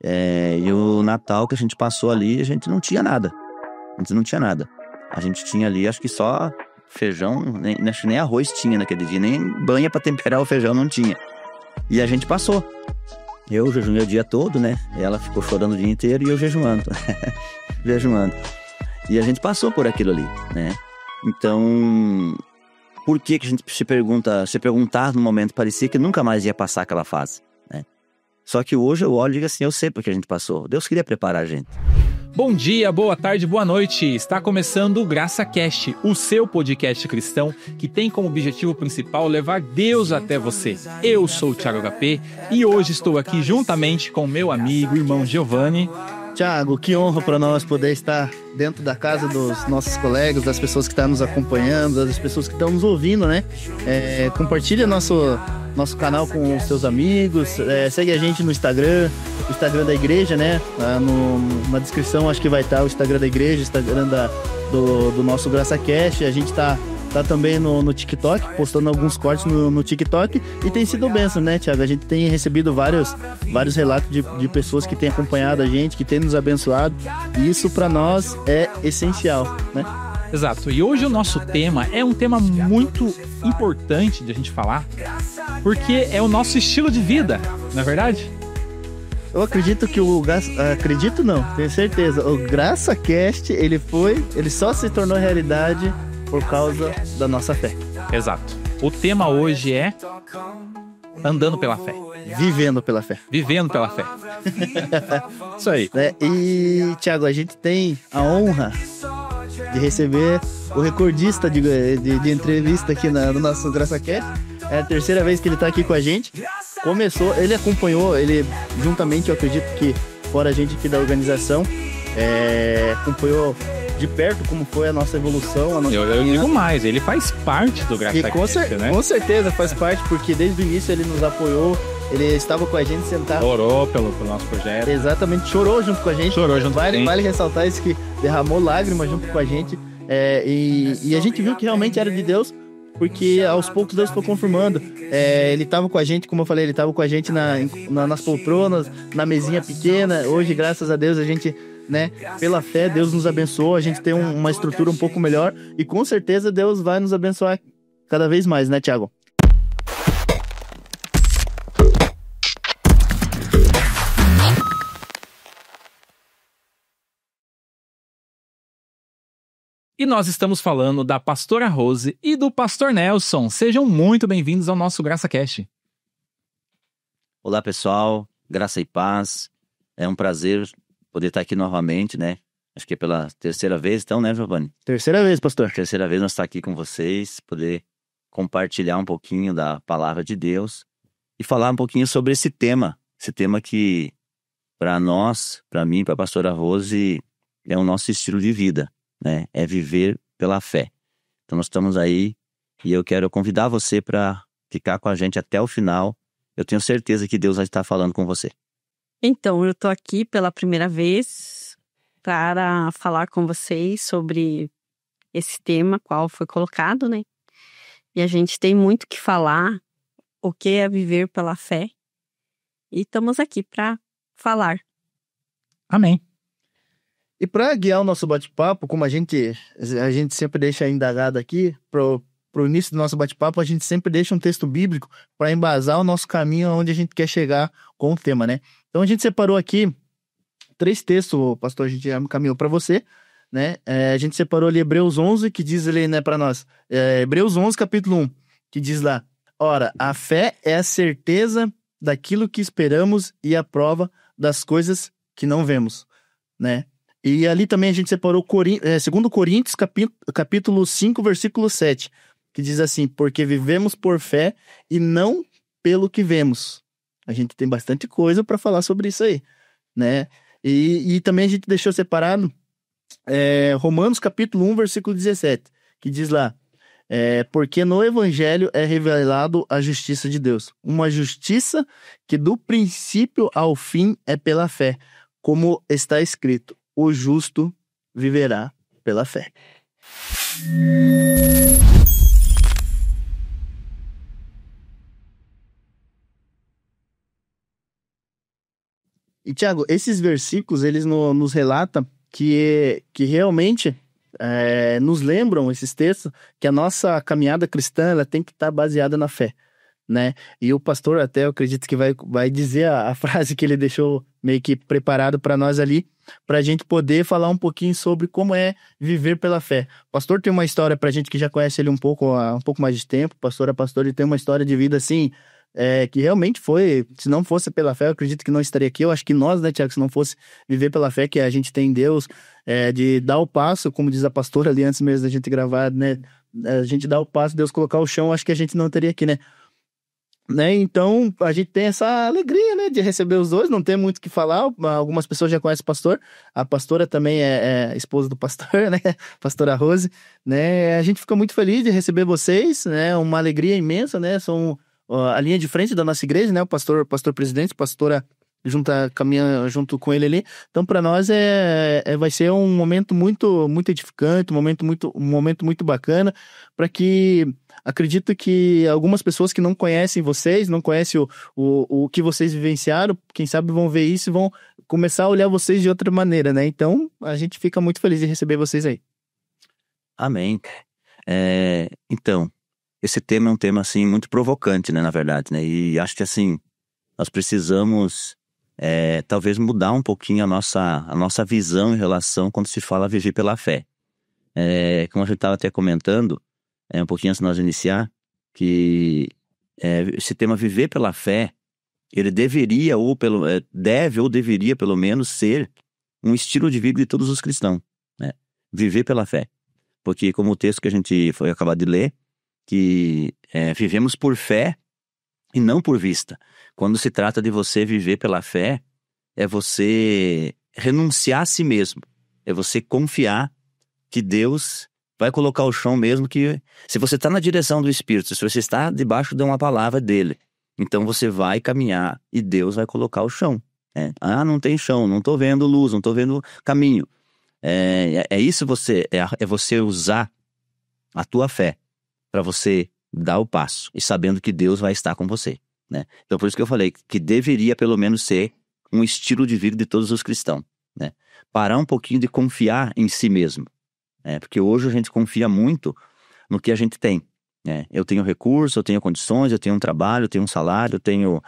E o Natal que a gente passou ali, a gente não tinha nada. A gente tinha ali, acho que só feijão, acho que nem arroz tinha naquele dia, nem banha pra temperar o feijão não tinha. E a gente passou. Eu jejuei o dia todo, né? Ela ficou chorando o dia inteiro e eu jejuando. E a gente passou por aquilo ali, né? Então, por que a gente se perguntar no momento, parecia que nunca mais ia passar aquela fase, né? Só que hoje eu olho e digo assim, eu sei porque a gente passou. Deus queria preparar a gente. Bom dia, boa tarde, boa noite. Está começando o GraçaCast, o seu podcast cristão que tem como objetivo principal levar Deus até você. Eu sou o Thiago HP e hoje estou aqui juntamente com meu amigo, irmão Giovanni. Thiago, que honra para nós poder estar dentro da casa dos nossos colegas, das pessoas que estão nos acompanhando, das pessoas que estão nos ouvindo, né? Compartilha nosso canal com os seus amigos, segue a gente no Instagram, o Instagram da igreja, né? Na descrição acho que vai estar o Instagram da igreja, o Instagram do nosso GraçaCast. A gente tá também no TikTok, postando alguns cortes no TikTok e tem sido bênção, né, Thiago? A gente tem recebido vários relatos de pessoas que têm acompanhado a gente, que têm nos abençoado, e isso para nós é essencial, né? Exato, e hoje o nosso tema é um tema muito importante de a gente falar, porque é o nosso estilo de vida, não é verdade? Eu acredito que tenho certeza, o GraçaCast, ele só se tornou realidade por causa da nossa fé. Exato. O tema hoje é andando pela fé. Vivendo pela fé. Vivendo pela fé. Isso aí. E, Thiago, a gente tem a honra de receber o recordista de entrevista aqui no nosso GraçaCast. É a terceira vez que ele está aqui com a gente. Ele acompanhou, juntamente, eu acredito que fora a gente aqui da organização, acompanhou de perto como foi a nossa evolução. Eu digo mais, ele faz parte do GraçaCast, né? Com certeza faz parte, porque desde o início ele nos apoiou, ele estava com a gente sentado. Chorou pelo nosso projeto. Exatamente, chorou junto com a gente. Vale ressaltar isso, que derramou lágrimas junto com a gente. E a gente viu que realmente era de Deus, porque aos poucos Deus foi confirmando. Ele estava com a gente, como eu falei, ele estava com a gente nas poltronas, na mesinha pequena. Hoje, graças a Deus, a gente, né, pela fé, Deus nos abençoou, a gente tem uma estrutura um pouco melhor e com certeza Deus vai nos abençoar cada vez mais, né, Thiago? E nós estamos falando da pastora Rose e do pastor Nelson. Sejam muito bem-vindos ao nosso GraçaCast. Olá, pessoal. Graça e paz. É um prazer poder estar aqui novamente, né? Acho que é pela terceira vez, então, né, Giovanni? Terceira vez, pastor. Terceira vez nós estamos aqui com vocês, poder compartilhar um pouquinho da palavra de Deus e falar um pouquinho sobre esse tema que, para nós, para mim, para a pastora Rose, é o nosso estilo de vida, né? É viver pela fé. Então nós estamos aí e eu quero convidar você para ficar com a gente até o final. Eu tenho certeza que Deus vai estar falando com você. Então, eu tô aqui pela primeira vez para falar com vocês sobre esse tema, qual foi colocado, né? E a gente tem muito que falar, o que é viver pela fé. E estamos aqui para falar. Amém. E para guiar o nosso bate-papo, como a gente sempre deixa indagado aqui, pro início do nosso bate-papo, a gente sempre deixa um texto bíblico para embasar o nosso caminho onde a gente quer chegar com o tema, né? Então a gente separou aqui 3 textos, pastor, a gente já caminhou para você, né? A gente separou ali Hebreus 11, que diz ali, né, para nós, Hebreus 11, capítulo 1, que diz lá: ora, a fé é a certeza daquilo que esperamos e a prova das coisas que não vemos, né? E ali também a gente separou 2 Coríntios, capítulo 5, versículo 7, que diz assim: porque vivemos por fé e não pelo que vemos. A gente tem bastante coisa para falar sobre isso aí, né? E também a gente deixou separado Romanos, capítulo 1, versículo 17, que diz lá: porque no evangelho é revelado a justiça de Deus, uma justiça que do princípio ao fim é pela fé, como está escrito: o justo viverá pela fé. E, Tiago, esses versículos, eles nos relatam que realmente nos lembram, esses textos, que a nossa caminhada cristã ela tem que estar baseada na fé, né? E o pastor até, eu acredito que vai dizer a frase que ele deixou meio que preparado para nós ali, para a gente poder falar um pouquinho sobre como é viver pela fé. O pastor tem uma história para a gente que já conhece ele um pouco mais de tempo. O pastor é pastor e tem uma história de vida assim, que realmente foi, se não fosse pela fé, eu acredito que não estaria aqui. Eu acho que nós, né, Tiago, se não fosse viver pela fé que a gente tem em Deus, de dar o passo, como diz a pastora ali antes mesmo da gente gravar, né, a gente dá o passo, Deus colocar o chão, acho que a gente não teria aqui, né? Então, a gente tem essa alegria, né, de receber os dois, não tem muito o que falar. Algumas pessoas já conhecem o pastor, a pastora também é esposa do pastor, né, pastora Rose, né, a gente fica muito feliz de receber vocês, né, uma alegria imensa, né, são a linha de frente da nossa igreja, né, o pastor presidente, pastora caminha junto com ele ali. Então, para nós vai ser um momento muito, muito edificante, um momento muito bacana, para que acredito que algumas pessoas que não conhecem vocês, não conhecem o que vocês vivenciaram, quem sabe vão ver isso e vão começar a olhar vocês de outra maneira, né? Então, a gente fica muito feliz de receber vocês aí. Amém. Então, esse tema é um tema, assim, muito provocante, né, na verdade, né? E acho que, assim, nós precisamos talvez mudar um pouquinho a nossa visão em relação quando se fala viver pela fé. Como a gente estava até comentando, um pouquinho antes de nós iniciar, que esse tema viver pela fé, ele deveria deveria pelo menos ser um estilo de vida de todos os cristãos, né? Viver pela fé. Porque como o texto que a gente foi acabar de ler, que vivemos por fé e não por vista. Quando se trata de você viver pela fé, é você renunciar a si mesmo. É você confiar que Deus vai colocar o chão mesmo que... Se você está na direção do Espírito, se você está debaixo de uma palavra dele, então você vai caminhar e Deus vai colocar o chão. Não tem chão, não estou vendo luz, não estou vendo caminho. Isso é você usar a tua fé para você dar o passo e sabendo que Deus vai estar com você, né? Então por isso que eu falei que deveria pelo menos ser um estilo de vida de todos os cristãos, né? Parar um pouquinho de confiar em si mesmo, porque hoje a gente confia muito no que a gente tem, né? Eu tenho recursos, eu tenho condições, eu tenho um trabalho, eu tenho um salário, eu tenho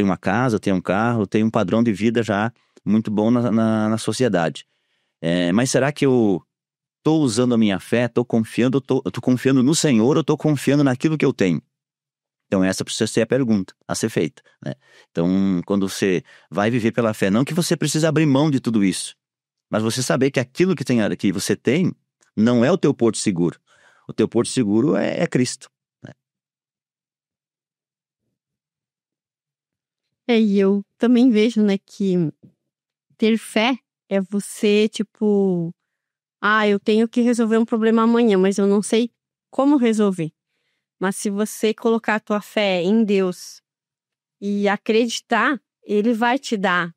uma casa, eu tenho um carro, eu tenho um padrão de vida já muito bom na sociedade. Mas será que eu estou usando a minha fé, estou confiando no Senhor ou estou confiando naquilo que eu tenho? Então essa precisa ser a pergunta a ser feita, né? Então quando você vai viver pela fé, não que você precisa abrir mão de tudo isso, mas você saber que aquilo que você tem não é o teu porto seguro. O teu porto seguro é Cristo, né? E eu também vejo, né, que ter fé é você, tipo... eu tenho que resolver um problema amanhã, mas eu não sei como resolver. Mas se você colocar a tua fé em Deus e acreditar, Ele vai te dar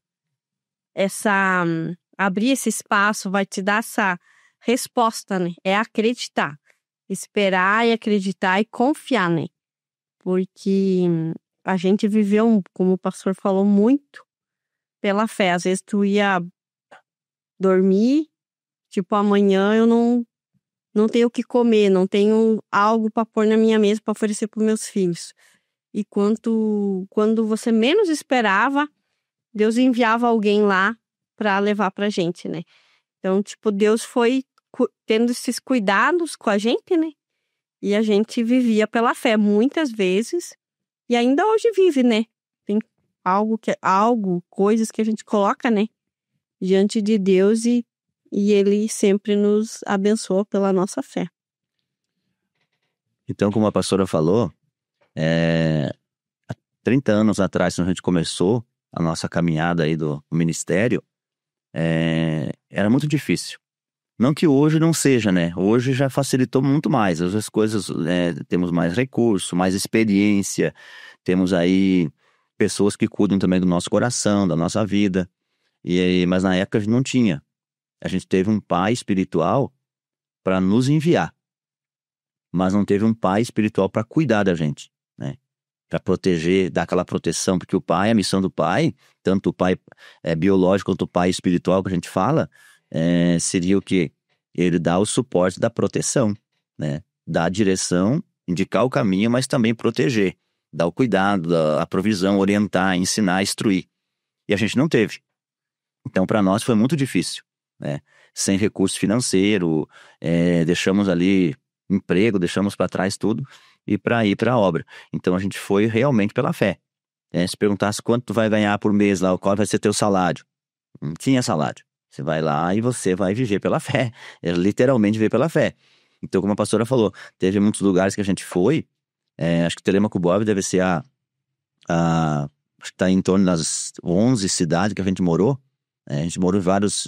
abrir esse espaço, vai te dar essa resposta, né? É acreditar. Esperar e acreditar e confiar, né? Porque a gente viveu, como o pastor falou, muito pela fé. Às vezes tu ia dormir, tipo, amanhã eu não tenho o que comer, não tenho algo para pôr na minha mesa para oferecer para meus filhos. E quando você menos esperava, Deus enviava alguém lá para levar pra gente, né? Então, tipo, Deus foi tendo esses cuidados com a gente, né? E a gente vivia pela fé muitas vezes e ainda hoje vive, né? Tem coisas que a gente coloca, né, diante de Deus e Ele sempre nos abençoa pela nossa fé. Então, como a pastora falou, há 30 anos atrás, quando a gente começou a nossa caminhada aí do ministério, era muito difícil. Não que hoje não seja, né? Hoje já facilitou muito mais. As coisas, temos mais recurso, mais experiência, temos aí pessoas que cuidam também do nosso coração, da nossa vida. Mas na época a gente não tinha. A gente teve um pai espiritual para nos enviar, mas não teve um pai espiritual para cuidar da gente, né? para proteger, dar aquela proteção, porque o pai, a missão do pai, tanto o pai biológico quanto o pai espiritual que a gente fala, seria o quê? Ele dá o suporte da proteção, né? Dar a direção, indicar o caminho, mas também proteger, dar o cuidado, a provisão, orientar, ensinar, instruir. E a gente não teve. Então, para nós foi muito difícil, né? Sem recurso financeiro, deixamos ali emprego, deixamos para trás tudo, e para ir para a obra. Então, a gente foi realmente pela fé. Se perguntasse quanto tu vai ganhar por mês lá, qual vai ser teu salário? Não tinha salário. Você vai lá e você vai viver pela fé. Literalmente viver pela fé. Então, como a pastora falou, teve muitos lugares que a gente foi, acho que Telêmaco Bob deve ser acho que está em torno das 11 cidades que a gente morou. A gente morou em várias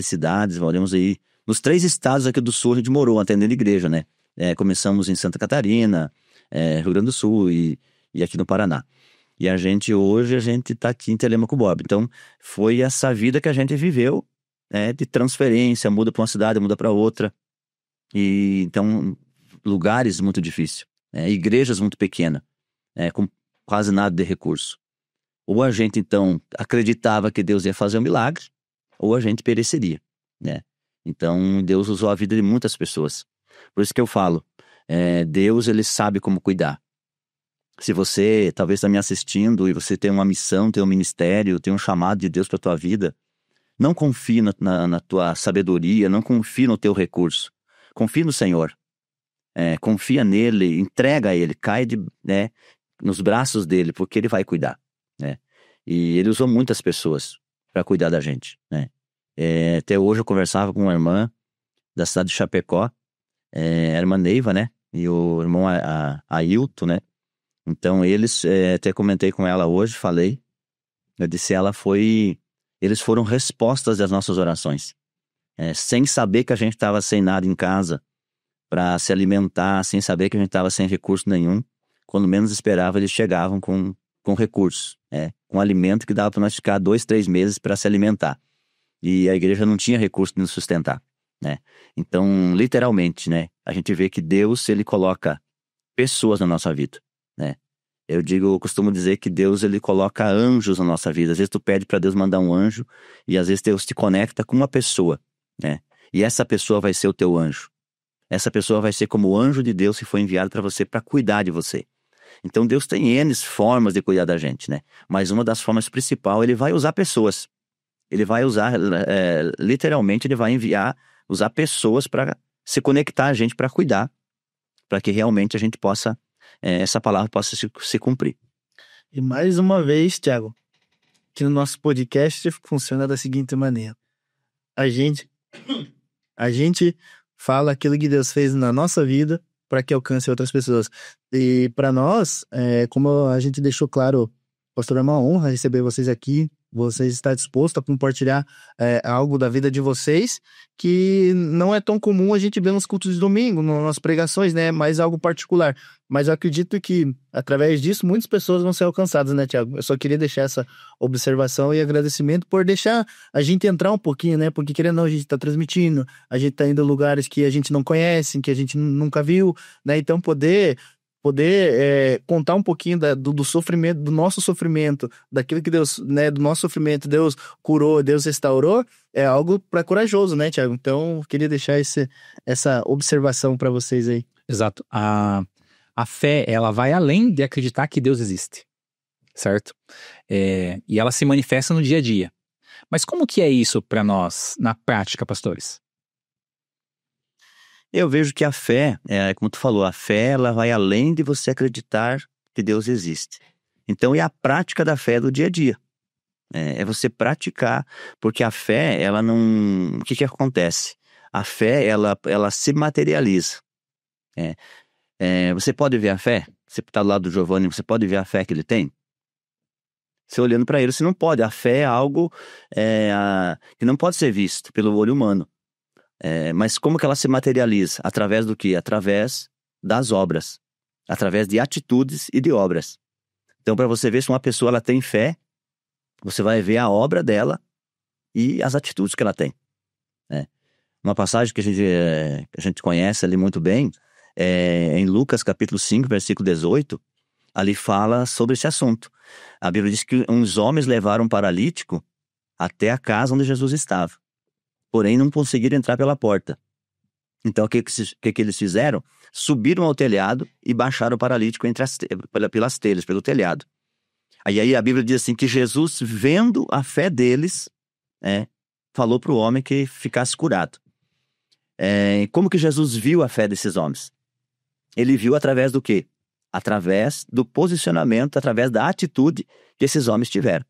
cidades, moramos aí nos 3 estados aqui do sul, a gente morou atendendo igreja, né? Começamos em Santa Catarina, Rio Grande do Sul e aqui no Paraná. E hoje a gente está aqui em Telêmaco Bob. Então, foi essa vida que a gente viveu, de transferência, muda para uma cidade, muda para outra. E então, lugares muito difíceis, igrejas muito pequenas, com quase nada de recurso. Ou a gente, então, acreditava que Deus ia fazer um milagre, ou a gente pereceria, né? Então, Deus usou a vida de muitas pessoas. Por isso que eu falo, Deus, ele sabe como cuidar. Se você, talvez, está me assistindo e você tem uma missão, tem um ministério, tem um chamado de Deus para a tua vida, não confie na tua sabedoria, não confie no teu recurso. Confie no Senhor. Confia nele, entrega a ele, cai nos braços dele, porque ele vai cuidar, né? E ele usou muitas pessoas para cuidar da gente, né? Até hoje eu conversava com uma irmã da cidade de Chapecó, a irmã Neiva, né? E o irmão Ailton, né? Então eles, até comentei com ela hoje, falei, eu disse, eles foram respostas das nossas orações. Sem saber que a gente estava sem nada em casa para se alimentar, sem saber que a gente estava sem recurso nenhum, quando menos esperava, eles chegavam com recursos, com alimento que dava para nós ficar 2, 3 meses para se alimentar. E a igreja não tinha recurso de nos sustentar, né? Então, literalmente, né, a gente vê que Deus, ele coloca pessoas na nossa vida, né? Eu costumo dizer que Deus, ele coloca anjos na nossa vida. Às vezes tu pede para Deus mandar um anjo e às vezes Deus te conecta com uma pessoa, né? E essa pessoa vai ser o teu anjo. Essa pessoa vai ser como o anjo de Deus que foi enviado para você, para cuidar de você. Então Deus tem N formas de cuidar da gente, né? Mas uma das formas principais, ele vai usar pessoas. Ele vai usar, literalmente, ele vai usar pessoas para se conectar a gente, para cuidar, para que realmente a gente possa, essa palavra possa se cumprir. E mais uma vez, Thiago, que no nosso podcast funciona da seguinte maneira. A gente fala aquilo que Deus fez na nossa vida para que alcance outras pessoas. E para nós, como a gente deixou claro, pastor, é uma honra receber vocês aqui. Vocês estão dispostos a compartilhar algo da vida de vocês que não é tão comum a gente ver nos cultos de domingo, nas pregações, né? Mas algo particular. Mas eu acredito que, através disso, muitas pessoas vão ser alcançadas, né, Thiago? Eu só queria deixar essa observação e agradecimento por deixar a gente entrar um pouquinho, né? Porque, querendo ou não, a gente está transmitindo, a gente está indo em lugares que a gente não conhece, que a gente nunca viu, né? Então, poder contar um pouquinho do sofrimento, do nosso sofrimento, daquilo que Deus, né, do nosso sofrimento, Deus curou, Deus restaurou, é algo para corajoso, né, Thiago? Então, queria deixar essa observação para vocês aí. Exato. A fé, ela vai além de acreditar que Deus existe, certo? E ela se manifesta no dia a dia. Mas como que é isso para nós, na prática, pastores? Eu vejo que a fé, como tu falou, a fé, ela vai além de você acreditar que Deus existe. Então, é a prática da fé do dia a dia. É você praticar, porque a fé, ela não... O que acontece? A fé, ela se materializa. Você pode ver a fé? Você está do lado do Giovanni, você pode ver a fé que ele tem? Você olhando para ele, você não pode. A fé é algo que não pode ser visto pelo olho humano. Mas como que ela se materializa? Através do quê? Através das obras. Através de atitudes e de obras. Então, para você ver se uma pessoa ela tem fé, você vai ver a obra dela e as atitudes que ela tem. Uma passagem que a gente conhece ali muito bem, em Lucas capítulo 5, versículo 18, ali fala sobre esse assunto. A Bíblia diz que uns homens levaram um paralítico até a casa onde Jesus estava. Porém, não conseguiram entrar pela porta. Então, o que eles fizeram? Subiram ao telhado e baixaram o paralítico pelas telhas, pelo telhado. Aí a Bíblia diz assim que Jesus, vendo a fé deles, falou para o homem que ficasse curado. Como que Jesus viu a fé desses homens? Ele viu através do quê? Através do posicionamento, através da atitude que esses homens tiveram.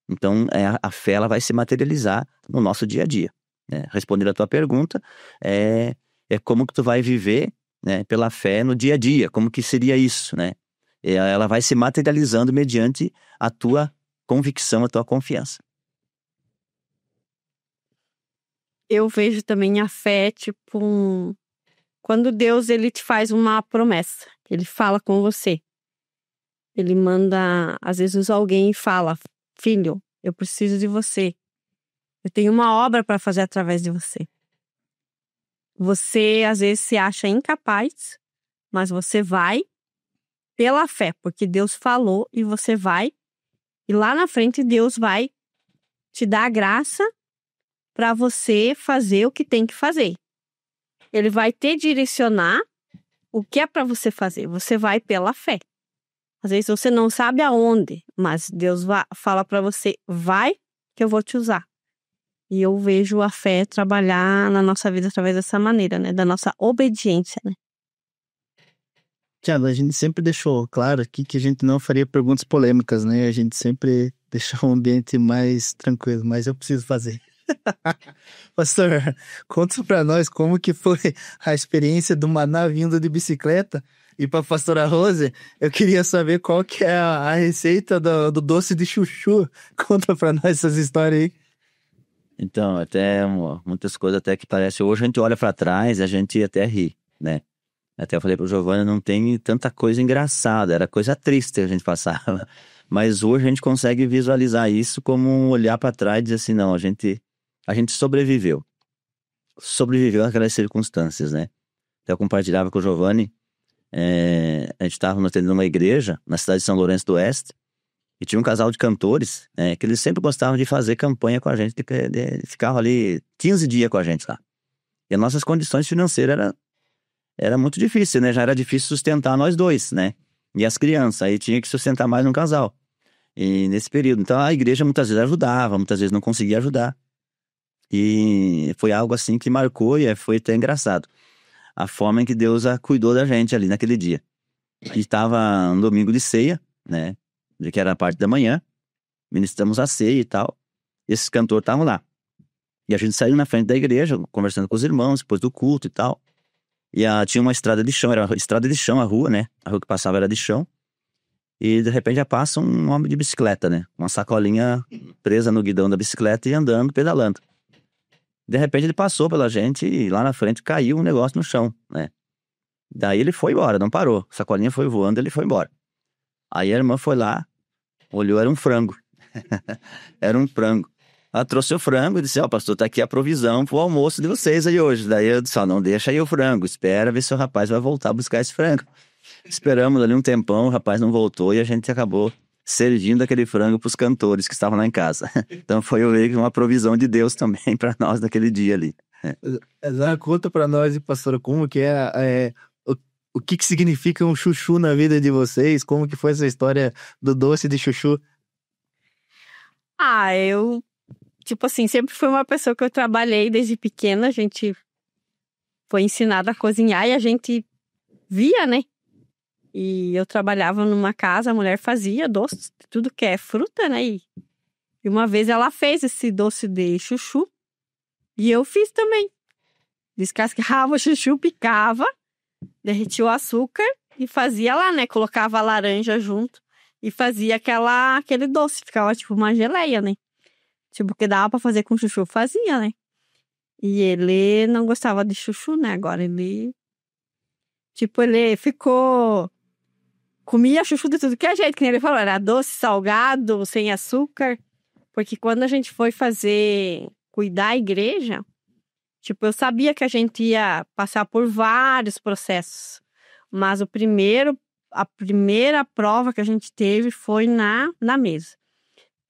Então, a fé ela vai se materializar no nosso dia a dia. Respondendo a tua pergunta, é como que tu vai viver, né, pela fé no dia a dia. Como que seria isso, né? Ela vai se materializando mediante a tua convicção, a tua confiança. Eu vejo também a fé, tipo, quando Deus ele te faz uma promessa, ele fala com você. Ele manda, às vezes alguém fala, filho, eu preciso de você. Eu tenho uma obra para fazer através de você. Você, às vezes, se acha incapaz, mas você vai pela fé, porque Deus falou e você vai. E lá na frente, Deus vai te dar a graça para você fazer o que tem que fazer. Ele vai te direcionar o que é para você fazer. Você vai pela fé. Às vezes você não sabe aonde, mas Deus fala para você, vai que eu vou te usar. E eu vejo a fé trabalhar na nossa vida através dessa maneira, né? Da nossa obediência, né? Tiago, a gente sempre deixou claro aqui que a gente não faria perguntas polêmicas, né? A gente sempre deixou um ambiente mais tranquilo, mas eu preciso fazer. Pastor, conta pra nós como que foi a experiência do Maná vindo de bicicleta. E pra pastora Rose, eu queria saber qual que é a receita do doce de chuchu. Conta pra nós essas histórias aí. Então, até muitas coisas até que parece. Hoje a gente olha pra trás e a gente até ri, né? Até eu falei pro Giovanni, não tem tanta coisa engraçada, era coisa triste que a gente passava. Mas hoje a gente consegue visualizar isso como olhar pra trás e dizer assim, não, a gente sobreviveu. Sobreviveu àquelas circunstâncias, né? Até eu compartilhava com o Giovanni, a gente estava atendendo uma igreja na cidade de São Lourenço do Oeste, e tinha um casal de cantores, que eles sempre gostavam de fazer campanha com a gente, ficavam ali 15 dias com a gente lá. E as nossas condições financeiras era muito difícil, né? Já era difícil sustentar nós dois, né? E as crianças, aí tinha que sustentar mais um casal. E nesse período, então a igreja muitas vezes ajudava, muitas vezes não conseguia ajudar. E foi algo assim que marcou e foi até engraçado. A forma em que Deus cuidou da gente ali naquele dia. E estava um domingo de ceia, né? De que era a parte da manhã, ministramos a ceia e tal. Esses cantores estavam lá. E a gente saiu na frente da igreja, conversando com os irmãos, depois do culto e tal. E tinha uma estrada de chão, era estrada de chão a rua, né? A rua que passava era de chão. E de repente já passa um homem de bicicleta, né? Uma sacolinha presa no guidão da bicicleta e andando, pedalando. De repente ele passou pela gente e lá na frente caiu um negócio no chão, né? Daí ele foi embora, não parou. A sacolinha foi voando, ele foi embora. Aí a irmã foi lá, olhou, era um frango. Era um frango. Ela trouxe o frango e disse, pastor, tá aqui a provisão pro almoço de vocês aí hoje. Daí eu disse, não deixa aí o frango, espera ver se o rapaz vai voltar a buscar esse frango. Esperamos ali um tempão, o rapaz não voltou e a gente acabou servindo aquele frango pros cantores que estavam lá em casa. Então foi uma provisão de Deus também para nós naquele dia ali. Conta pra nós, pastora, como que o que significa um chuchu na vida de vocês? Como que foi essa história do doce de chuchu? Eu, tipo assim, sempre fui uma pessoa que eu trabalhei desde pequena. A gente foi ensinada a cozinhar e a gente via, né? E eu trabalhava numa casa, a mulher fazia doce, tudo que é fruta, né? E uma vez ela fez esse doce de chuchu e eu fiz também. Descascava o chuchu, picava, derretia o açúcar e fazia lá, né? Colocava a laranja junto e fazia aquele doce. Ficava tipo uma geleia, né? Tipo, que dava pra fazer com chuchu, fazia, né? E ele não gostava de chuchu, né? Agora ele... Tipo, ele ficou... Comia chuchu de tudo que é jeito, que nem ele falou. Era doce, salgado, sem açúcar. Porque quando a gente foi cuidar a igreja... Tipo, eu sabia que a gente ia passar por vários processos. Mas o primeiro a primeira prova que a gente teve foi na mesa.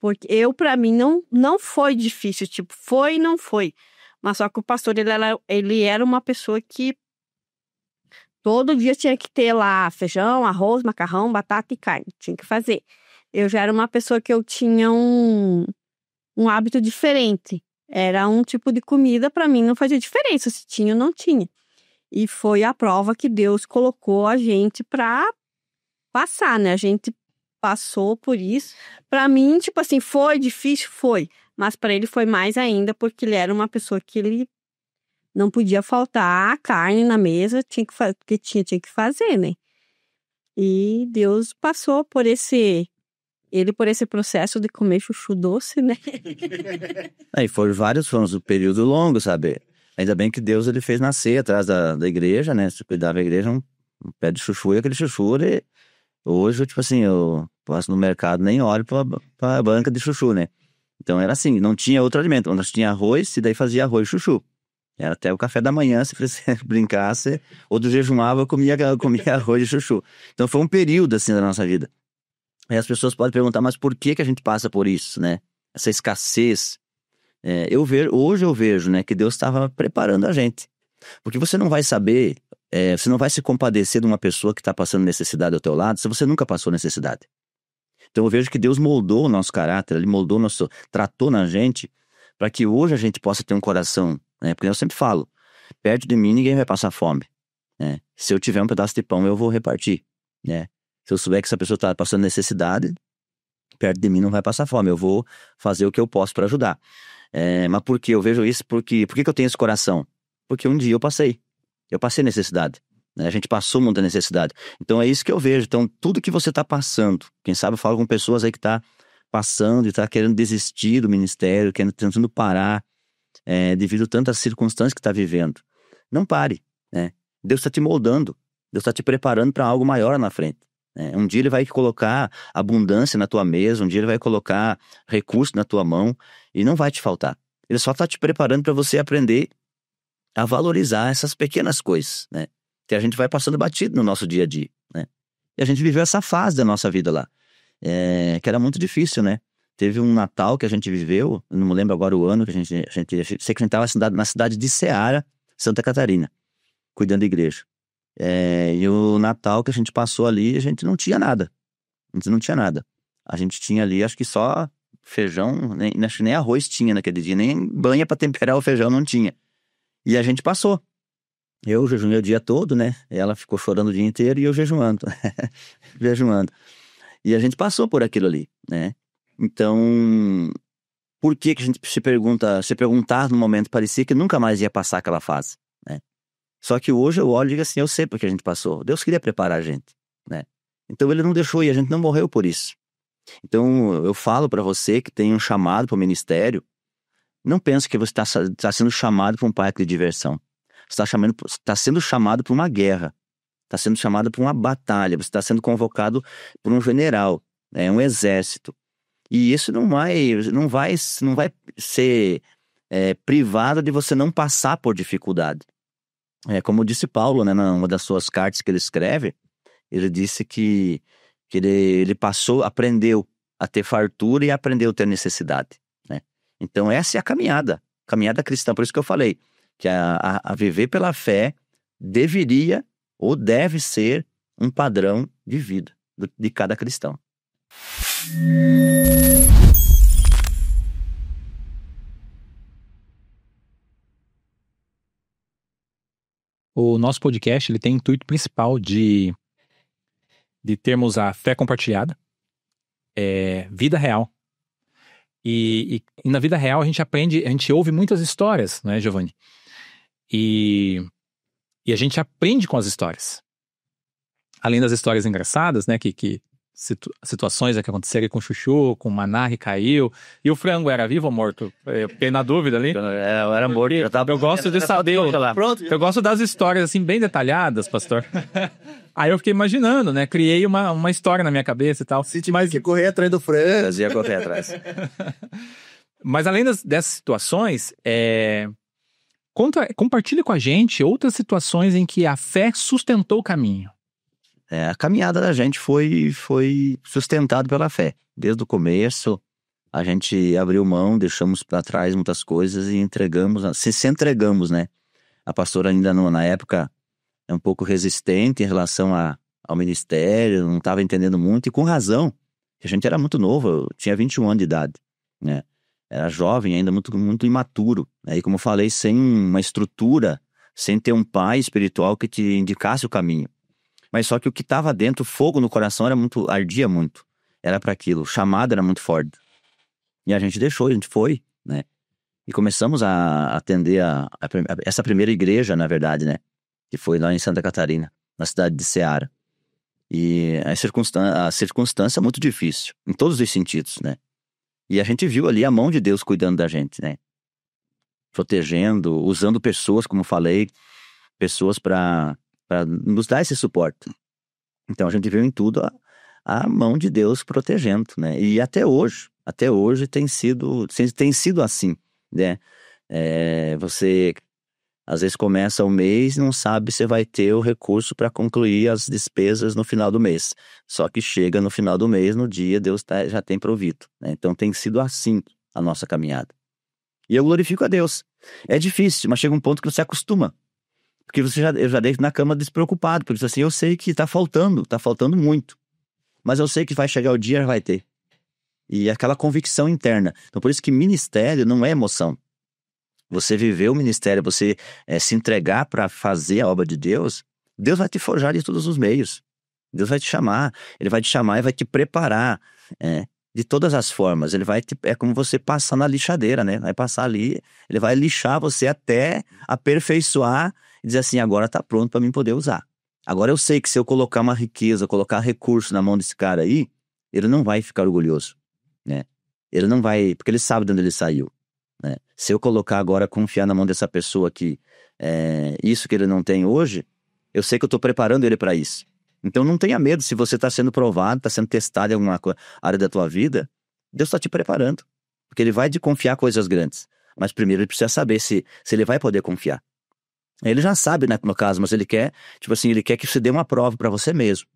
Porque para mim, não foi difícil, tipo, foi e não foi. Mas só que o pastor, ele era uma pessoa que todo dia tinha que ter lá feijão, arroz, macarrão, batata e carne. Tinha que fazer. Eu já era uma pessoa que eu tinha um hábito diferente. Era um tipo de comida, para mim, não fazia diferença se tinha ou não tinha. E foi a prova que Deus colocou a gente para passar, né? A gente passou por isso. Para mim, tipo assim, foi difícil? Foi. Mas para ele foi mais ainda, porque ele era uma pessoa que ele não podia faltar a carne na mesa, tinha que fazer, né? E Deus passou por esse processo de comer chuchu doce, né? E foram um período longo, sabe? Ainda bem que Deus ele fez nascer atrás da igreja, né? Se cuidava da igreja, um pé de chuchu e aquele chuchu, hoje, tipo assim, eu passo no mercado, nem olho pra banca de chuchu, né? Então era assim, não tinha outro alimento. Nós tinha arroz, e daí fazia arroz e chuchu. Era até o café da manhã, se você brincasse, ou do jejumava, eu comia arroz e chuchu. Então foi um período, assim, da nossa vida. Aí as pessoas podem perguntar, mas por que a gente passa por isso, né? Essa escassez. Hoje eu vejo, né, que Deus estava preparando a gente. Porque você não vai saber, você não vai se compadecer de uma pessoa que está passando necessidade ao teu lado se você nunca passou necessidade. Então eu vejo que Deus moldou o nosso caráter, Ele moldou tratou na gente, para que hoje a gente possa ter um coração, né? Porque eu sempre falo, perto de mim ninguém vai passar fome, né? Se eu tiver um pedaço de pão, eu vou repartir, né? Se eu souber que essa pessoa está passando necessidade, perto de mim não vai passar fome, eu vou fazer o que eu posso para ajudar. Mas por que eu vejo isso? Por que eu tenho esse coração? Porque um dia eu passei necessidade, né? A gente passou muita necessidade. Então é isso que eu vejo. Então tudo que você está passando, quem sabe eu falo com pessoas aí que tá passando e tá querendo desistir do ministério, tentando parar, devido a tantas circunstâncias que tá vivendo. Não pare, né? Deus está te moldando, Deus está te preparando para algo maior na frente. Um dia Ele vai colocar abundância na tua mesa, um dia Ele vai colocar recurso na tua mão e não vai te faltar. Ele só está te preparando para você aprender a valorizar essas pequenas coisas, né? Que a gente vai passando batido no nosso dia a dia, né? E a gente viveu essa fase da nossa vida lá, que era muito difícil, né? Teve um Natal que a gente viveu, eu não me lembro agora o ano, que sei que a gente estava na cidade de Ceará, Santa Catarina, cuidando da igreja. E o Natal que a gente passou ali, a gente não tinha nada. A gente tinha ali, acho que só feijão, acho que nem arroz tinha naquele dia, nem banha para temperar o feijão não tinha. E a gente passou. Eu jejuei o dia todo, né? Ela ficou chorando o dia inteiro e eu jejuando. Jejuando. E a gente passou por aquilo ali, né? Então, por que a gente se perguntar no momento, parecia que nunca mais ia passar aquela fase, né? Só que hoje eu olho e digo assim, eu sei porque a gente passou. Deus queria preparar a gente, né? Então Ele não deixou e a gente não morreu por isso. Então eu falo para você que tem um chamado para o ministério, não pense que você está sendo chamado para um parque de diversão. Você está sendo chamado para uma guerra. Está sendo chamado para uma batalha. Você está sendo convocado por um general, um exército. E isso não vai ser privado de você não passar por dificuldade. Como disse Paulo, né, numa das suas cartas que ele escreve, ele disse que ele aprendeu a ter fartura e aprendeu a ter necessidade, né? Então essa é a caminhada cristã. Por isso que eu falei que a viver pela fé deveria ou deve ser um padrão de vida de cada cristão. O nosso podcast ele tem o intuito principal de termos a fé compartilhada, vida real. E na vida real a gente ouve muitas histórias, não é, Giovanni? E a gente aprende com as histórias. Além das histórias engraçadas, né, situações que aconteceram com o chuchu, com o maná que caiu. E o frango era vivo ou morto? Eu fiquei na dúvida ali. Eu era morto. Eu gosto de saber. Eu gosto das histórias assim bem detalhadas, pastor. Aí eu fiquei imaginando, né? Criei uma história na minha cabeça e tal. Mas que correr atrás do frango. Fazia correr atrás. Mas além dessas situações, compartilhe com a gente outras situações em que a fé sustentou o caminho. a caminhada da gente foi sustentada pela fé. Desde o começo, a gente abriu mão, deixamos para trás muitas coisas e se entregamos, né? A pastora ainda na época é um pouco resistente em relação ao ministério, não estava entendendo muito, e com razão. A gente era muito novo, eu tinha 21 anos de idade, né? Era jovem ainda, muito, muito imaturo. Aí, como eu falei, sem uma estrutura, sem ter um pai espiritual que te indicasse o caminho. Mas só que o que estava dentro, o fogo no coração ardia muito. Era para aquilo, o chamado era muito forte. E a gente deixou, a gente foi, né? E começamos a atender essa primeira igreja, na verdade, né? Que foi lá em Santa Catarina, na cidade de Ceará. E a circunstância é muito difícil, em todos os sentidos, né? E a gente viu ali a mão de Deus cuidando da gente, né? Protegendo, usando pessoas, como falei, pessoas para nos dar esse suporte. Então a gente viu em tudo a mão de Deus protegendo, né? E até hoje tem sido assim, né? Você às vezes começa o mês e não sabe se vai ter o recurso para concluir as despesas no final do mês. Só que chega no final do mês, no dia, Deus já tem provido, né? Então tem sido assim a nossa caminhada. E eu glorifico a Deus. É difícil, mas chega um ponto que você acostuma. Porque eu já deito na cama despreocupado, porque assim, eu sei que tá faltando muito. Mas eu sei que vai chegar o dia, vai ter. E aquela convicção interna. Então por isso que ministério não é emoção. Você viver o ministério, você se entregar para fazer a obra de Deus, Deus vai te forjar de todos os meios. Deus vai te chamar, Ele vai te chamar e vai te preparar de todas as formas. É como você passar na lixadeira, né? Vai passar ali, Ele vai lixar você até aperfeiçoar e dizer assim, agora tá pronto para mim poder usar. Agora eu sei que se eu colocar uma riqueza, colocar recurso na mão desse cara aí, ele não vai ficar orgulhoso, né? Ele não vai, porque ele sabe de onde ele saiu. Né? Se eu colocar agora, confiar na mão dessa pessoa que isso que ele não tem hoje, eu sei que eu estou preparando ele para isso. Então não tenha medo se você está sendo provado, está sendo testado em alguma área da tua vida, Deus está te preparando, porque Ele vai te confiar coisas grandes, mas primeiro Ele precisa saber se Ele vai poder confiar. Ele já sabe, né, no caso, mas Ele quer, tipo assim, Ele quer que você dê uma prova para você mesmo,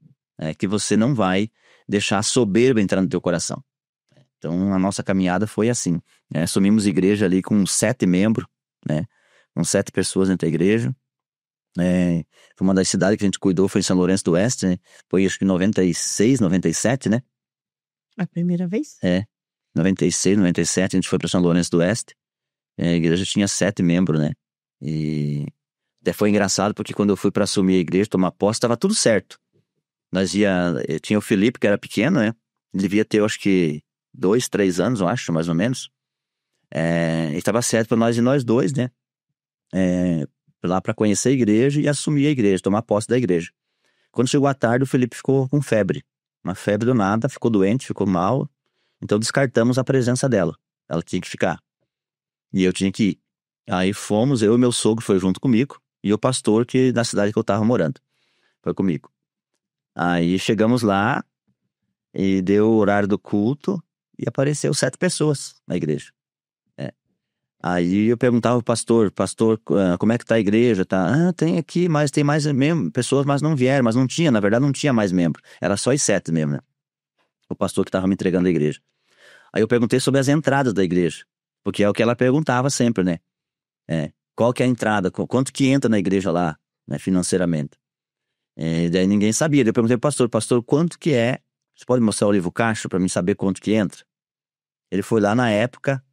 que você não vai deixar a soberba entrar no teu coração. Então, a nossa caminhada foi assim. Assumimos igreja ali com 7 membros, né? Com 7 pessoas dentro da igreja. Foi uma das cidades que a gente cuidou, foi em São Lourenço do Oeste, né? Foi acho que 96, 97, né? A primeira vez? 96, 97, a gente foi para São Lourenço do Oeste. A igreja tinha 7 membros, né? E até foi engraçado porque quando eu fui para assumir a igreja, tomar posse, estava tudo certo. Tinha o Felipe, que era pequeno, né? Ele devia ter, eu acho que 2, 3 anos, eu acho, mais ou menos. E estava certo para nós dois, né? Lá para conhecer a igreja e assumir a igreja, tomar posse da igreja. Quando chegou a tarde, o Felipe ficou com febre. Uma febre do nada, ficou doente, ficou mal. Então descartamos a presença dela. Ela tinha que ficar. E eu tinha que ir. Aí fomos, eu e meu sogro foi junto comigo. E o pastor da cidade que eu estava morando. Foi comigo. Aí chegamos lá e deu o horário do culto. E apareceu 7 pessoas na igreja. Aí eu perguntava ao pastor, como é que tá a igreja? Tá? Tem aqui, mas tem mais pessoas, mas não vieram. Mas não tinha, na verdade não tinha mais membro. Era só os 7 mesmo, né? O pastor que estava me entregando a igreja. Aí eu perguntei sobre as entradas da igreja. Porque é o que ela perguntava sempre, né? Qual que é a entrada? Quanto que entra na igreja lá, né, financeiramente? Daí ninguém sabia. Daí eu perguntei ao pastor, quanto que é? Você pode mostrar o livro caixa para mim saber quanto que entra? Ele foi lá na época,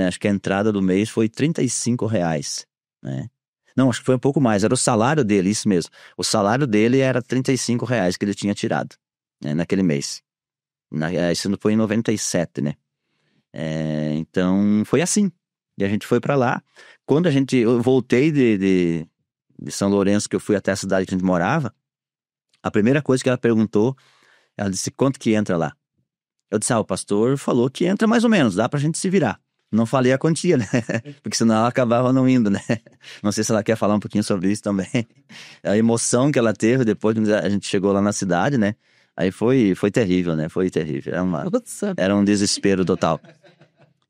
acho que a entrada do mês foi R$35, né? Não, acho que foi um pouco mais, era o salário dele, isso mesmo. O salário dele era R$35 que ele tinha tirado, né, naquele mês. Isso não foi em 97, né? Então, foi assim. E a gente foi para lá. Quando eu voltei de São Lourenço, que eu fui até a cidade que a gente morava, a primeira coisa que ela perguntou, ela disse, quanto que entra lá? Eu disse, o pastor falou que entra mais ou menos, dá pra gente se virar. Não falei a quantia, né? Porque senão ela acabava não indo, né? Não sei se ela quer falar um pouquinho sobre isso também. A emoção que ela teve depois que a gente chegou lá na cidade, né? Aí foi terrível, né? Foi terrível. Era um desespero total.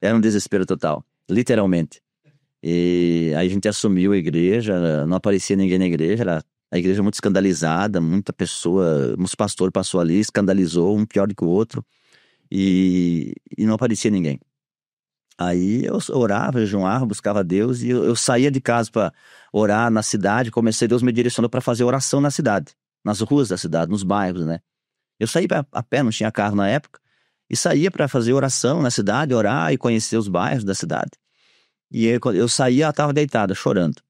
Era um desespero total, literalmente. E aí a gente assumiu a igreja, não aparecia ninguém na igreja, a igreja muito escandalizada, muita pessoa, uns pastor passou ali, escandalizou, um pior do que o outro, e não aparecia ninguém. Aí eu orava, jejuava, buscava Deus, e eu saía de casa para orar na cidade. Deus me direcionou para fazer oração na cidade, nas ruas da cidade, nos bairros, né? Eu saía a pé, não tinha carro na época, e saía para fazer oração na cidade, orar e conhecer os bairros da cidade. E aí, quando eu saía, ela estava deitada, chorando.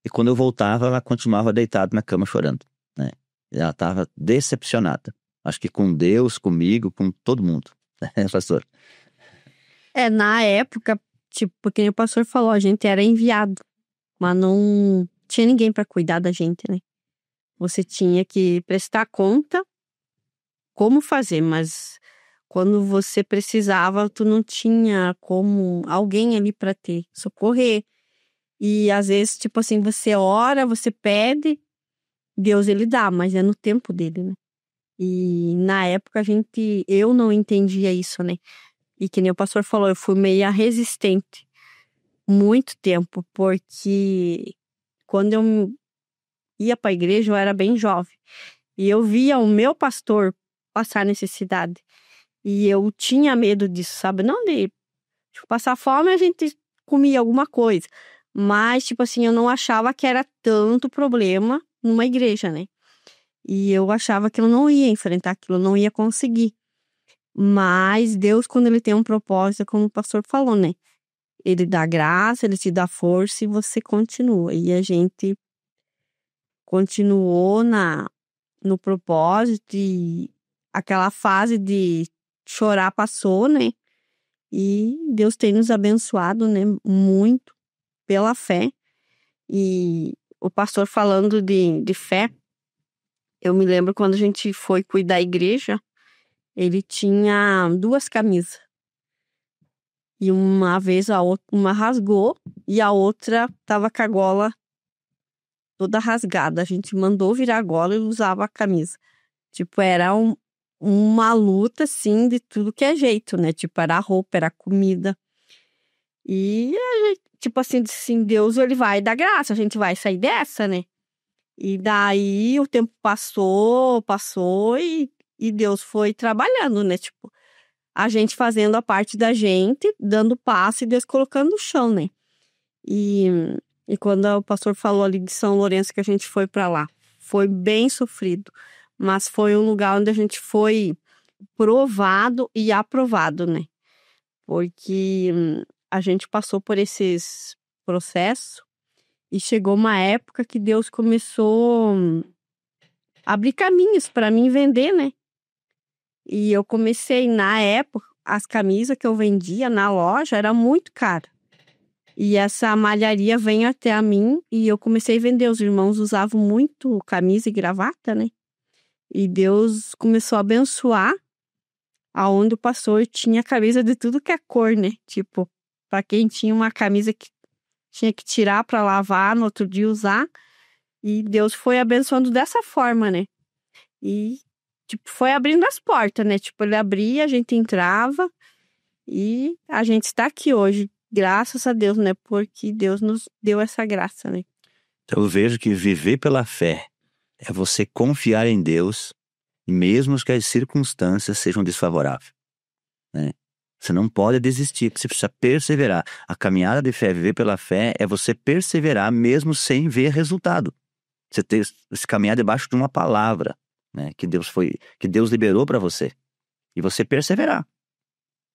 E quando eu voltava, ela continuava deitada na cama chorando, né? Ela estava decepcionada. Acho que com Deus, comigo, com todo mundo, né, pastor? Na época, tipo, porque o pastor falou, a gente era enviado, mas não tinha ninguém para cuidar da gente, né? Você tinha que prestar conta como fazer, mas quando você precisava, tu não tinha como alguém ali para te socorrer. E às vezes, tipo assim, você ora, você pede, Deus ele dá, mas é no tempo dele, né? E na época eu não entendia isso, né? E que nem o pastor falou, eu fui meio resistente muito tempo, porque quando eu ia para a igreja eu era bem jovem. E eu via o meu pastor passar necessidade. E eu tinha medo disso, sabe? Não de passar fome, a gente comia alguma coisa. Mas, tipo assim, eu não achava que era tanto problema numa igreja, né? E eu achava que eu não ia enfrentar aquilo, eu não ia conseguir. Mas Deus, quando ele tem um propósito, como o pastor falou, né? Ele dá graça, ele te dá força e você continua. E a gente continuou no propósito e aquela fase de chorar passou, né? E Deus tem nos abençoado, né? Muito pela fé. E o pastor falando de fé, eu me lembro quando a gente foi cuidar da igreja, ele tinha 2 camisas. E uma vez uma rasgou e a outra tava com a gola toda rasgada. A gente mandou virar a gola e usava a camisa. Tipo, era uma luta, assim, de tudo que é jeito, né? Tipo, era a roupa, era a comida. E a gente, tipo assim, Deus, ele vai dar graça, a gente vai sair dessa, né? E daí o tempo passou e Deus foi trabalhando, né? Tipo, a gente fazendo a parte da gente, dando passo e Deus colocando no chão, né? E quando o pastor falou ali de São Lourenço que a gente foi pra lá, foi bem sofrido, mas foi um lugar onde a gente foi provado e aprovado, né? Porque a gente passou por esses processos e chegou uma época que Deus começou a abrir caminhos para mim vender, né? E eu comecei, na época, as camisas que eu vendia na loja era muito cara. E essa malharia veio até a mim e eu comecei a vender. Os irmãos usavam muito camisa e gravata, né? E Deus começou a abençoar aonde o pastor tinha camisa de tudo que é cor, né? Tipo, para quem tinha uma camisa que tinha que tirar para lavar, no outro dia usar. E Deus foi abençoando dessa forma, né? E tipo, foi abrindo as portas, né? Tipo, ele abria, a gente entrava e a gente está aqui hoje. Graças a Deus, né? Porque Deus nos deu essa graça, né? Então eu vejo que viver pela fé é você confiar em Deus, mesmo que as circunstâncias sejam desfavoráveis, né? Você não pode desistir, você precisa perseverar. A caminhada de fé, viver pela fé, é você perseverar mesmo sem ver resultado. Você ter esse caminhar debaixo de uma palavra, né, que Deus liberou para você. E você perseverar.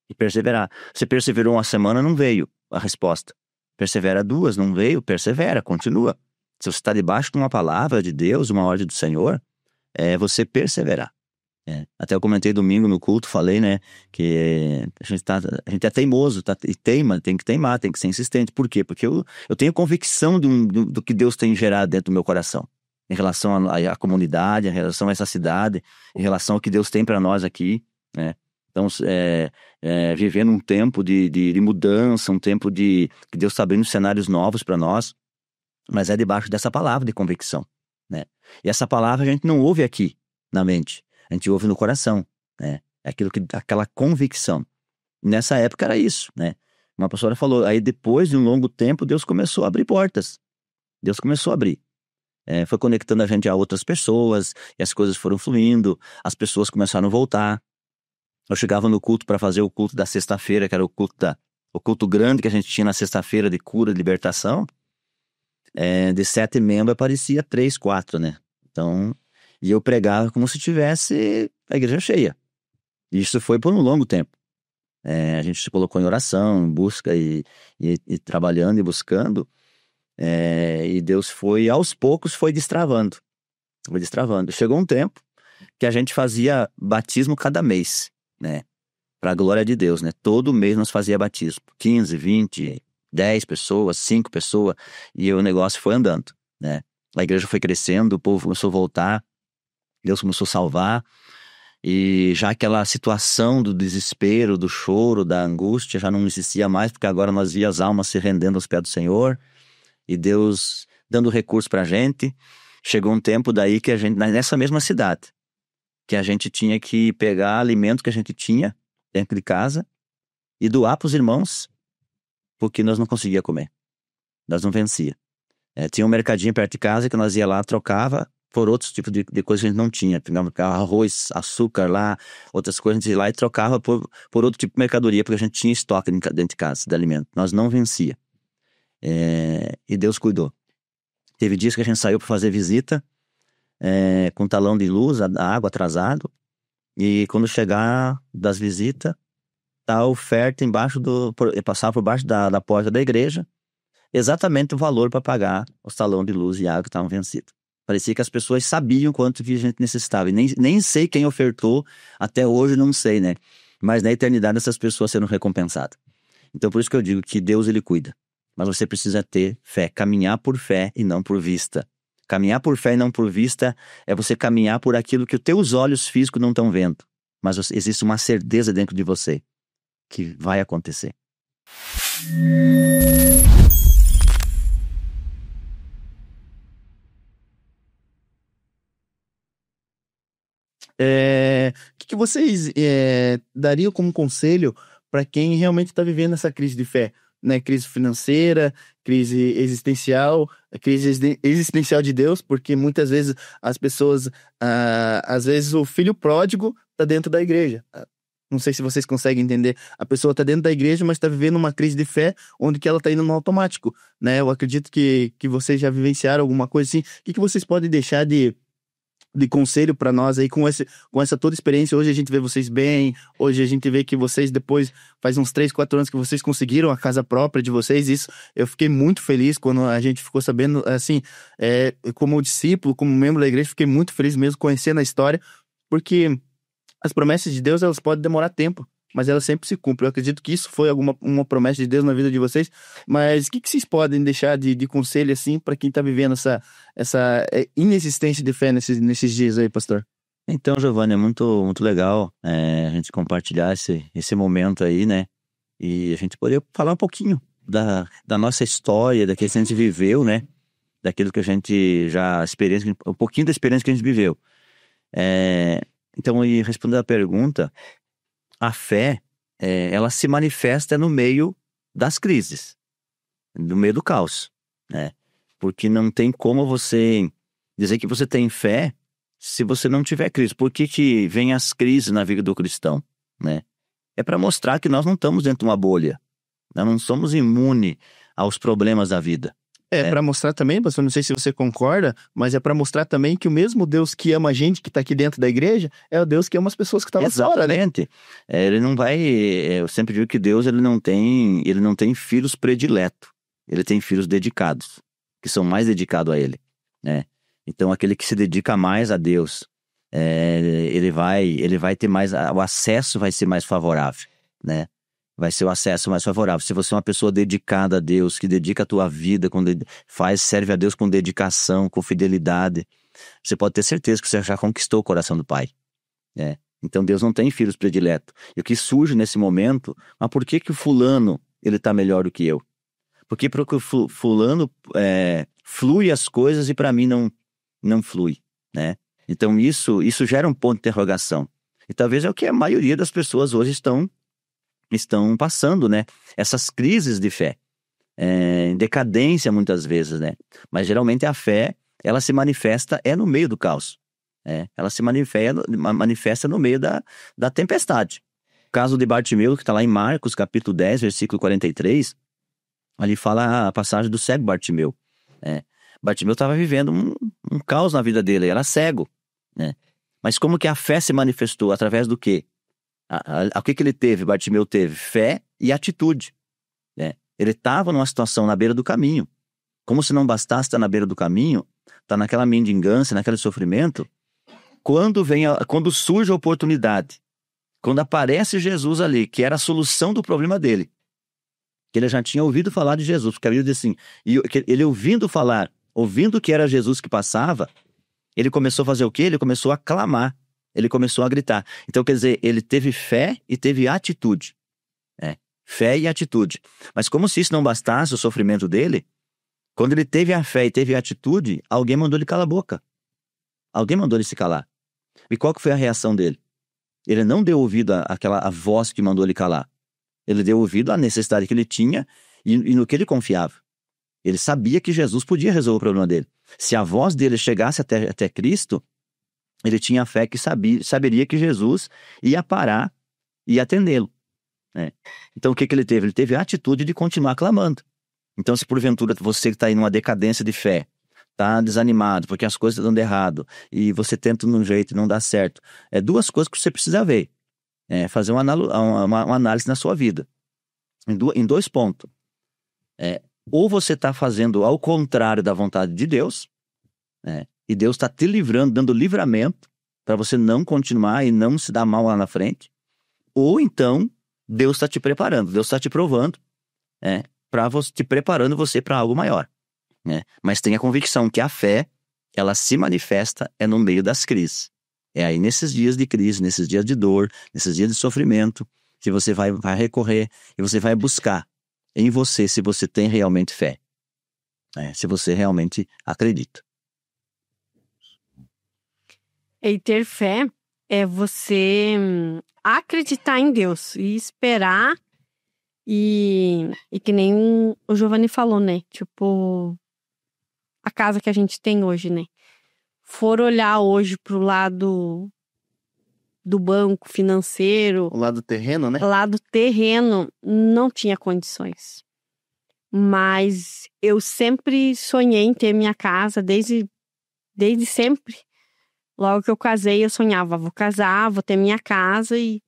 E perseverar. Você perseverou uma semana, não veio a resposta. Persevera 2, não veio, persevera, continua. Se você está debaixo de uma palavra de Deus, uma ordem do Senhor, é você perseverar. Até eu comentei domingo no culto, falei, né, que a gente é teimoso, e tem que teimar, tem que ser insistente. Por quê? Porque eu tenho convicção do que Deus tem gerado dentro do meu coração, em relação à comunidade, em relação a essa cidade, em relação ao que Deus tem para nós aqui, né? Então, vivendo um tempo de mudança, um tempo que Deus está abrindo cenários novos para nós, mas é debaixo dessa palavra de convicção, né? E essa palavra a gente não ouve aqui na mente, a gente ouve no coração, né? Aquela convicção. Nessa época era isso, né? Uma pastora falou, aí depois de um longo tempo, Deus começou a abrir portas. Deus começou a abrir. foi conectando a gente a outras pessoas, e as coisas foram fluindo, as pessoas começaram a voltar. Eu chegava no culto para fazer o culto da sexta-feira, que era o culto grande que a gente tinha na sexta-feira de cura e libertação. De 7 membros aparecia 3, 4, né? Então, e eu pregava como se tivesse a igreja cheia. E isso foi por um longo tempo. A gente se colocou em oração, em busca e trabalhando e buscando. E Deus aos poucos foi destravando. Chegou um tempo que a gente fazia batismo cada mês, né? Para a glória de Deus, né? Todo mês nós fazia batismo. 15, 20, 10 pessoas, 5 pessoas. E o negócio foi andando, né? A igreja foi crescendo, o povo começou a voltar. Deus começou a salvar. E já aquela situação do desespero, do choro, da angústia já não existia mais, porque agora nós víamos as almas se rendendo aos pés do Senhor. E Deus dando recurso pra gente. Chegou um tempo daí que a gente, nessa mesma cidade, que a gente tinha que pegar alimento que a gente tinha dentro de casa e doar pros irmãos, porque nós não conseguia comer. Nós não vencia. Tinha um mercadinho perto de casa que nós ia lá, trocava por outros tipos de coisas que a gente não tinha. Pegava arroz, açúcar lá, outras coisas, a gente ia lá e trocava por outro tipo de mercadoria, porque a gente tinha estoque dentro de casa de alimento. Nós não vencia. E Deus cuidou. Teve dias que a gente saiu para fazer visita, com talão de luz, a água atrasado, e quando chegar das visitas, tá a oferta passar por baixo da porta da igreja, exatamente o valor para pagar os talão de luz e água que estavam vencidos. Parecia que as pessoas sabiam quanto que a gente necessitava, e nem sei quem ofertou, até hoje não sei, né? Mas na eternidade essas pessoas serão recompensadas. Então por isso que eu digo que Deus, Ele cuida. Mas você precisa ter fé, caminhar por fé e não por vista. Caminhar por fé e não por vista é você caminhar por aquilo que os teus olhos físicos não estão vendo. Mas existe uma certeza dentro de você que vai acontecer. O que vocês dariam como conselho para quem realmente está vivendo essa crise de fé? Né, crise financeira, crise existencial, crise existencial de Deus, porque muitas vezes as pessoas, às vezes o filho pródigo está dentro da igreja. Não sei se vocês conseguem entender. A pessoa está dentro da igreja, mas está vivendo uma crise de fé, onde que ela está indo no automático, né? Eu acredito que vocês já vivenciaram alguma coisa assim. O que vocês podem deixar de conselho para nós aí com essa toda experiência? Hoje a gente vê vocês bem, hoje a gente vê que vocês depois, faz uns 3, 4 anos que vocês conseguiram a casa própria de vocês. Isso eu fiquei muito feliz quando a gente ficou sabendo, assim, como discípulo, como membro da igreja, fiquei muito feliz mesmo conhecendo a história, porque as promessas de Deus, elas podem demorar tempo, mas elas sempre se cumprem. Eu acredito que isso foi uma promessa de Deus na vida de vocês. Mas o que vocês podem deixar de conselho, assim, para quem está vivendo essa inexistência de fé nesses dias aí, pastor? Então, Giovanni, é muito, muito legal a gente compartilhar esse momento aí, né? E a gente poder falar um pouquinho da nossa história, daquilo que a gente viveu, né? Daquilo que a gente um pouquinho da experiência que a gente viveu. Então, e respondendo a pergunta, a fé, ela se manifesta no meio das crises, no meio do caos, né? Porque não tem como você dizer que você tem fé se você não tiver crise. Por que vem as crises na vida do cristão, né? É para mostrar que nós não estamos dentro de uma bolha, nós não somos imunes aos problemas da vida. Para mostrar também, pastor, não sei se você concorda, mas é para mostrar também que o mesmo Deus que ama a gente que está aqui dentro da igreja é o Deus que ama as pessoas que estão lá fora, né? Exatamente. Ele não vai... eu sempre digo que Deus ele não tem filhos prediletos. Ele tem filhos dedicados, que são mais dedicados a Ele, né? Então, aquele que se dedica mais a Deus, ele vai ter mais... o acesso vai ser mais favorável, né? Vai ser o acesso mais favorável. Se você é uma pessoa dedicada a Deus, que dedica a tua vida, serve a Deus com dedicação, com fidelidade, você pode ter certeza que você já conquistou o coração do Pai, né? Então Deus não tem filhos prediletos. E o que surge nesse momento, mas por que o fulano ele está melhor do que eu? Porque o fulano flui as coisas e para mim não flui, né? Então isso gera um ponto de interrogação. E talvez é o que a maioria das pessoas hoje estão passando, né? Essas crises de fé, decadência muitas vezes, né? Mas geralmente a fé, ela se manifesta no meio do caos. Ela se manifesta no meio da tempestade. O caso de Bartimeu, que está lá em Marcos, capítulo 10, versículo 43, ali fala a passagem do cego Bartimeu. Bartimeu estava vivendo um caos na vida dele, era cego. Mas como que a fé se manifestou? Através do quê? O que ele teve? Bartimeu teve fé e atitude. Ele estava numa situação na beira do caminho. Como se não bastasse estar na beira do caminho, estar naquela mendigância, naquele sofrimento, quando surge a oportunidade, quando aparece Jesus ali, que era a solução do problema dele, que ele já tinha ouvido falar de Jesus, porque a Bíblia diz assim, e ele ouvindo que era Jesus que passava, ele começou a fazer o quê? Ele começou a clamar, ele começou a gritar. Então, quer dizer, ele teve fé e teve atitude. Fé e atitude. Mas como se isso não bastasse, o sofrimento dele, quando ele teve a fé e teve a atitude, alguém mandou ele calar a boca. Alguém mandou ele se calar. E qual que foi a reação dele? Ele não deu ouvido àquela voz que mandou ele calar. Ele deu ouvido à necessidade que ele tinha e no que ele confiava. Ele sabia que Jesus podia resolver o problema dele. Se a voz dele chegasse até Cristo, ele tinha a fé que saberia que Jesus ia parar e atendê-lo. Então o que ele teve? Ele teve a atitude de continuar clamando. Então se porventura você que está aí numa decadência de fé, está desanimado porque as coisas estão dando errado e você tenta de um jeito e não dá certo, duas coisas que você precisa ver. Fazer uma análise na sua vida. Em 2 pontos. Ou você está fazendo ao contrário da vontade de Deus, e Deus está te livrando, dando livramento para você não continuar e não se dar mal lá na frente. Ou então Deus está te preparando, Deus está te provando, te preparando você para algo maior. Mas tenha convicção que a fé, ela se manifesta no meio das crises. Aí nesses dias de crise, nesses dias de dor, nesses dias de sofrimento, que você vai recorrer e você vai buscar em você se você tem realmente fé. Se você realmente acredita. E ter fé é você acreditar em Deus e esperar e que nem o Giovanni falou, né? Tipo, a casa que a gente tem hoje, né? For olhar hoje pro lado do banco financeiro... O lado terreno, né? Lado terreno, não tinha condições. Mas eu sempre sonhei em ter minha casa, desde sempre. Logo que eu casei, eu sonhava, vou casar, vou ter minha casa e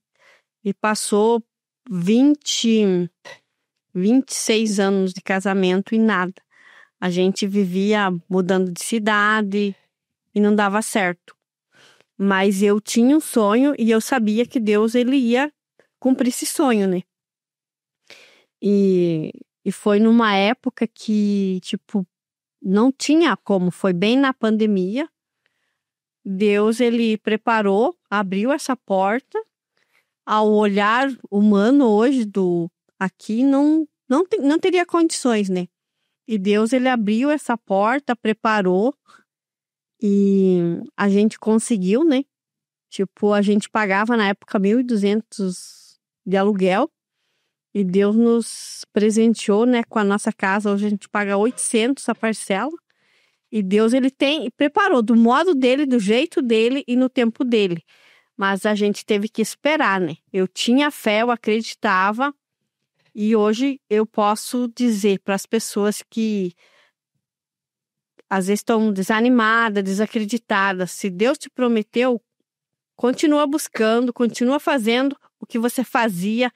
passou 26 anos de casamento e nada. A gente vivia mudando de cidade e não dava certo. Mas eu tinha um sonho e eu sabia que Deus ele ia cumprir esse sonho, né? E foi numa época que, tipo, não tinha como, foi bem na pandemia. Deus, ele preparou, abriu essa porta. Ao olhar humano hoje aqui, não teria condições, né? E Deus, ele abriu essa porta, preparou e a gente conseguiu, né? Tipo, a gente pagava na época 1.200 de aluguel e Deus nos presenteou, né, com a nossa casa. Hoje a gente paga 800 a parcela. E Deus, ele preparou do modo dele, do jeito dele e no tempo dele. Mas a gente teve que esperar, né? Eu tinha fé, eu acreditava. E hoje eu posso dizer para as pessoas que às vezes estão desanimadas, desacreditadas. Se Deus te prometeu, continua buscando, continua fazendo o que você fazia.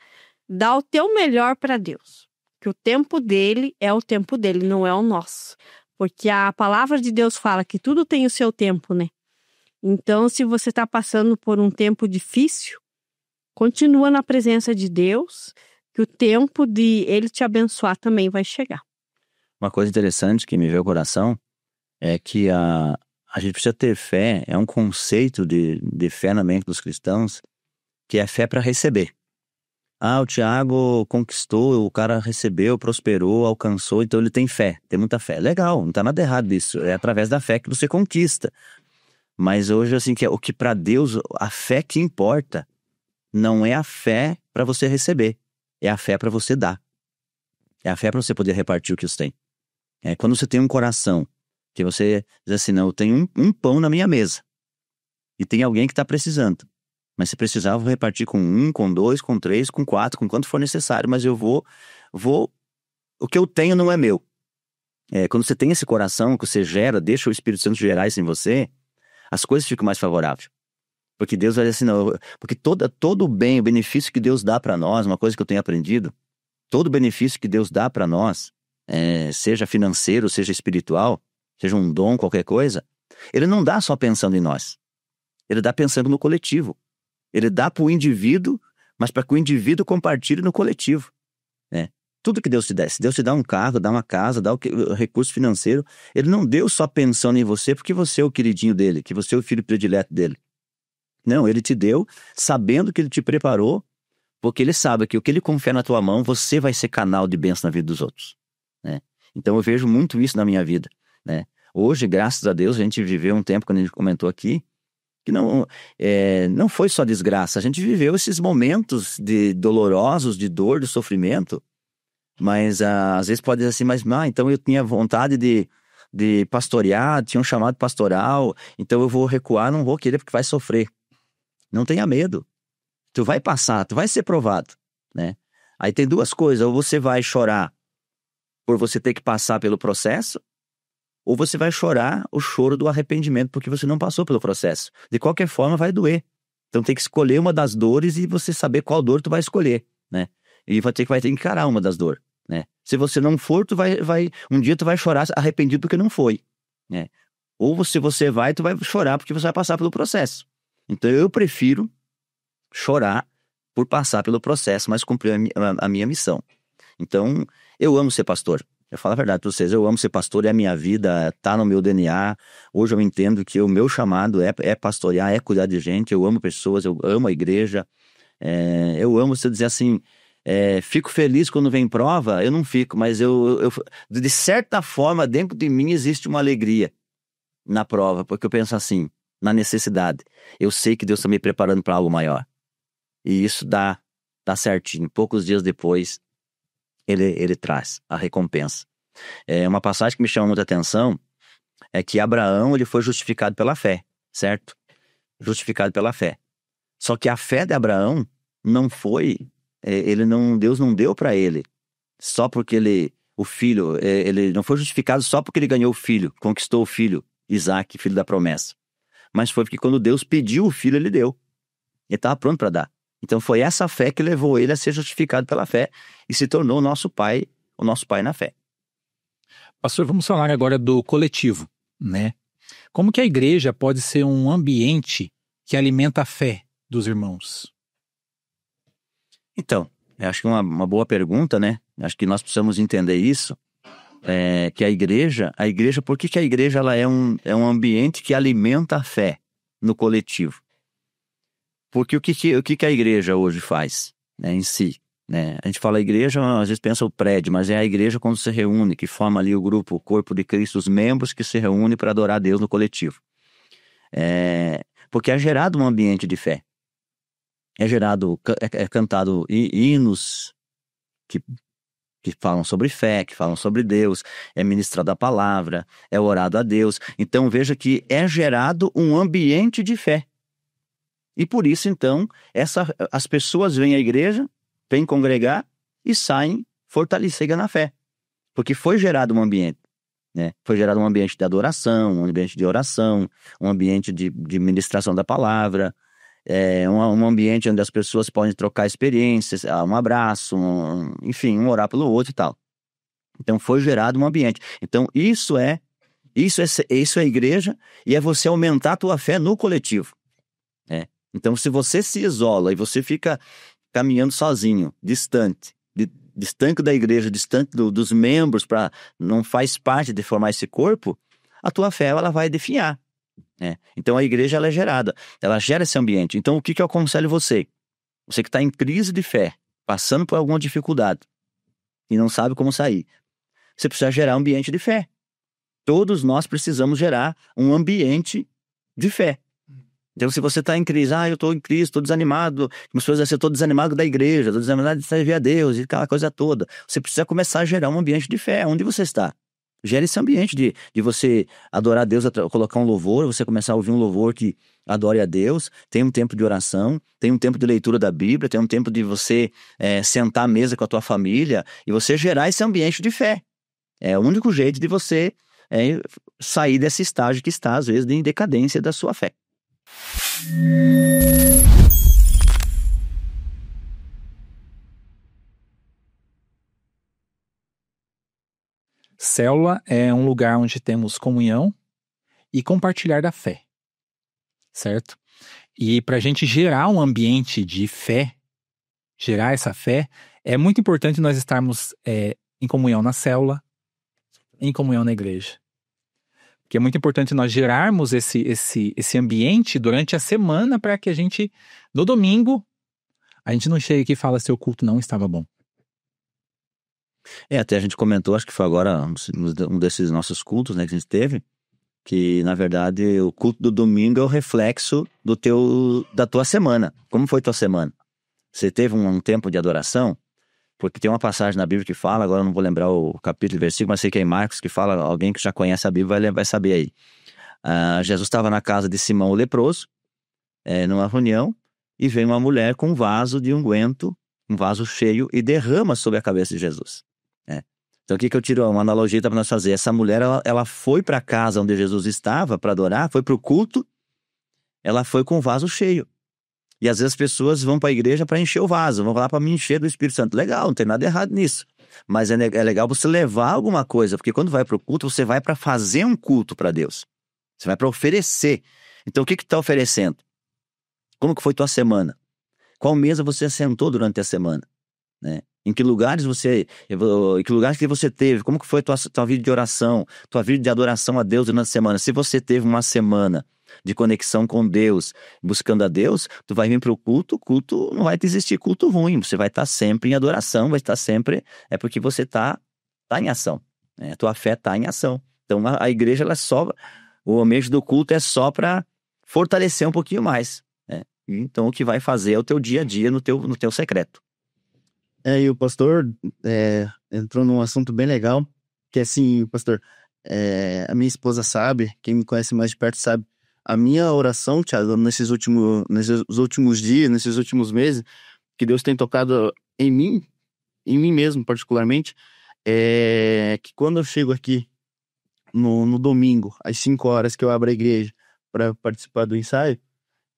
Dá o teu melhor para Deus. Que o tempo dele é o tempo dele, não é o nosso. Porque a palavra de Deus fala que tudo tem o seu tempo, né? Então, se você está passando por um tempo difícil, continua na presença de Deus, que o tempo de Ele te abençoar também vai chegar. Uma coisa interessante que me veio ao coração é que a gente precisa ter fé, é um conceito de fé na mente dos cristãos, que é fé para receber. O Tiago conquistou, o cara recebeu, prosperou, alcançou, então ele tem fé, tem muita fé. Legal, não está nada errado disso, é através da fé que você conquista. Mas hoje, assim, o que para Deus, a fé que importa, não é a fé para você receber, é a fé para você dar. É a fé para você poder repartir o que você tem. Quando você tem um coração Que você diz assim, não, eu tenho um pão na minha mesa. E tem alguém que está precisando. Mas se precisar, eu vou repartir com 1, com 2, com 3, com 4, com quanto for necessário. Mas eu vou... O que eu tenho não é meu. Quando você tem esse coração que você gera, deixa o Espírito Santo gerar isso em você, as coisas ficam mais favoráveis. Porque Deus vai dizer assim, não, porque todo o bem, o benefício que Deus dá para nós, uma coisa que eu tenho aprendido, todo o benefício que Deus dá para nós, seja financeiro, seja espiritual, seja um dom, qualquer coisa, Ele não dá só pensando em nós. Ele dá pensando no coletivo. Ele dá para o indivíduo, mas para que o indivíduo compartilhe no coletivo. Né? Tudo que Deus te dá, se Deus te dá um carro, dá uma casa, dá o recurso financeiro, Ele não deu só pensando em você porque você é o queridinho dele, que você é o filho predileto dele. Não, Ele te deu sabendo que Ele te preparou, porque Ele sabe que o que Ele confia na tua mão, você vai ser canal de bênção na vida dos outros. Né? Então eu vejo muito isso na minha vida. Né? Hoje, graças a Deus, a gente viveu um tempo, quando a gente comentou aqui, que não foi só desgraça. A gente viveu esses momentos dolorosos, de dor, de sofrimento, mas às vezes pode dizer assim, mas então eu tinha vontade de pastorear, tinha um chamado pastoral, então eu vou recuar, não vou querer porque vai sofrer. Não tenha medo. Tu vai passar, tu vai ser provado. Né? Aí tem duas coisas, ou você vai chorar por você ter que passar pelo processo, ou você vai chorar o choro do arrependimento porque você não passou pelo processo. De qualquer forma, vai doer. Então tem que escolher uma das dores e você saber qual dor tu vai escolher, né? E vai ter que encarar uma das dores, né? Se você não for, um dia tu vai chorar arrependido porque não foi, né? Ou se você vai, tu vai chorar porque você vai passar pelo processo. Então eu prefiro chorar por passar pelo processo, mas cumprir a minha missão. Então, eu amo ser pastor. Eu falo a verdade para vocês, eu amo ser pastor, é a minha vida, tá no meu DNA. Hoje eu entendo que o meu chamado é pastorear, é cuidar de gente. Eu amo pessoas, eu amo a igreja. Eu amo, se eu dizer assim, fico feliz quando vem prova, eu não fico, mas eu de certa forma, dentro de mim existe uma alegria na prova, porque eu penso assim, na necessidade. Eu sei que Deus está me preparando para algo maior. E isso dá certinho. Poucos dias depois, ele traz a recompensa. Uma passagem que me chama muita atenção é que Abraão, ele foi justificado pela fé, certo? Justificado pela fé. Só que a fé de Abraão não foi, Deus não deu para ele só porque ele não foi justificado só porque ele ganhou o filho, conquistou o filho, Isaac, filho da promessa. Mas foi porque quando Deus pediu o filho, ele deu. Ele estava pronto para dar. Então foi essa fé que levou ele a ser justificado pela fé e se tornou o nosso pai na fé. Pastor, vamos falar agora do coletivo, né? Como que a igreja pode ser um ambiente que alimenta a fé dos irmãos? Então, eu acho que uma boa pergunta, né? Acho que nós precisamos entender isso, que a igreja, por que a igreja ela é um ambiente que alimenta a fé no coletivo? Porque o que a igreja hoje faz, né, em si? Né? A gente fala igreja, às vezes pensa o prédio, mas é a igreja quando se reúne, que forma ali o grupo, o corpo de Cristo, os membros que se reúnem para adorar a Deus no coletivo. Porque é gerado um ambiente de fé. É cantado hinos que falam sobre fé, que falam sobre Deus, é ministrada a palavra, é orado a Deus. Então veja que é gerado um ambiente de fé. E por isso, então, as pessoas vêm à igreja, vêm congregar e saem fortalecidas na fé. Porque foi gerado um ambiente, né? Foi gerado um ambiente de adoração, um ambiente de oração, um ambiente de ministração da palavra, um ambiente onde as pessoas podem trocar experiências, um abraço, enfim, um orar pelo outro e tal. Então foi gerado um ambiente. Então isso é a igreja e é você aumentar a tua fé no coletivo. Então se você se isola e você fica caminhando sozinho, distante da igreja, distante dos membros, não faz parte de formar esse corpo, a tua fé ela vai definhar. Então a igreja ela é gerada, ela gera esse ambiente. Então o que eu aconselho você que está em crise de fé, passando por alguma dificuldade e não sabe como sair, você precisa gerar um ambiente de fé. Todos nós precisamos gerar um ambiente de fé. Então se você está em crise, eu estou em crise, estou desanimado, como se fosse assim, eu estou desanimado da igreja, estou desanimado de servir a Deus e aquela coisa toda, você precisa começar a gerar um ambiente de fé onde você está. Gera esse ambiente de você adorar a Deus, colocar um louvor, você começar a ouvir um louvor que adore a Deus, tem um tempo de oração, tem um tempo de leitura da Bíblia, tem um tempo de você sentar à mesa com a tua família e você gerar esse ambiente de fé. É o único jeito de você sair desse estágio que está, às vezes, de decadência da sua fé. Célula é um lugar onde temos comunhão e compartilhar da fé, certo? E para a gente gerar um ambiente de fé, gerar essa fé, é muito importante nós estarmos em comunhão na célula, em comunhão na igreja. Porque é muito importante nós gerarmos esse ambiente durante a semana para que a gente, no domingo, a gente não chegue aqui e fala se o culto não estava bom. Até a gente comentou, acho que foi agora um desses nossos cultos, né, que a gente teve, que na verdade o culto do domingo é o reflexo da tua semana. Como foi tua semana? Você teve um tempo de adoração? Porque tem uma passagem na Bíblia que fala, agora eu não vou lembrar o capítulo e versículo, mas sei que é em Marcos, que fala, alguém que já conhece a Bíblia vai saber aí. Jesus estava na casa de Simão o leproso, numa reunião, e vem uma mulher com um vaso de unguento, um vaso cheio, e derrama sobre a cabeça de Jesus. Então o que eu tiro uma analogia para nós fazer? Essa mulher, ela foi para a casa onde Jesus estava para adorar, foi para o culto, ela foi com o vaso cheio. E às vezes as pessoas vão para a igreja para encher o vaso, vão lá para me encher do Espírito Santo. Legal, não tem nada errado nisso. Mas é legal você levar alguma coisa, porque quando vai para o culto, você vai para fazer um culto para Deus. Você vai para oferecer. Então o que está oferecendo? Como que foi tua semana? Qual mesa você assentou durante a semana? Né? Em que lugares que você teve? Como que foi tua vida de oração? Tua vida de adoração a Deus durante a semana? Se você teve uma semana de conexão com Deus, buscando a Deus, tu vai vir para o culto não vai existir culto ruim, você vai estar sempre em adoração, vai estar sempre, porque você está em ação, né? A tua fé está em ação. Então a igreja, o ambiente do culto é só para fortalecer um pouquinho mais, né? Então o que vai fazer é o teu dia a dia no teu secreto. E o pastor entrou num assunto bem legal, que é assim, pastor, a minha esposa sabe, quem me conhece mais de perto sabe, a minha oração, Thiago, nesses últimos dias, nesses últimos meses, que Deus tem tocado em mim mesmo particularmente, é que quando eu chego aqui no domingo, às 5 horas que eu abro a igreja para participar do ensaio,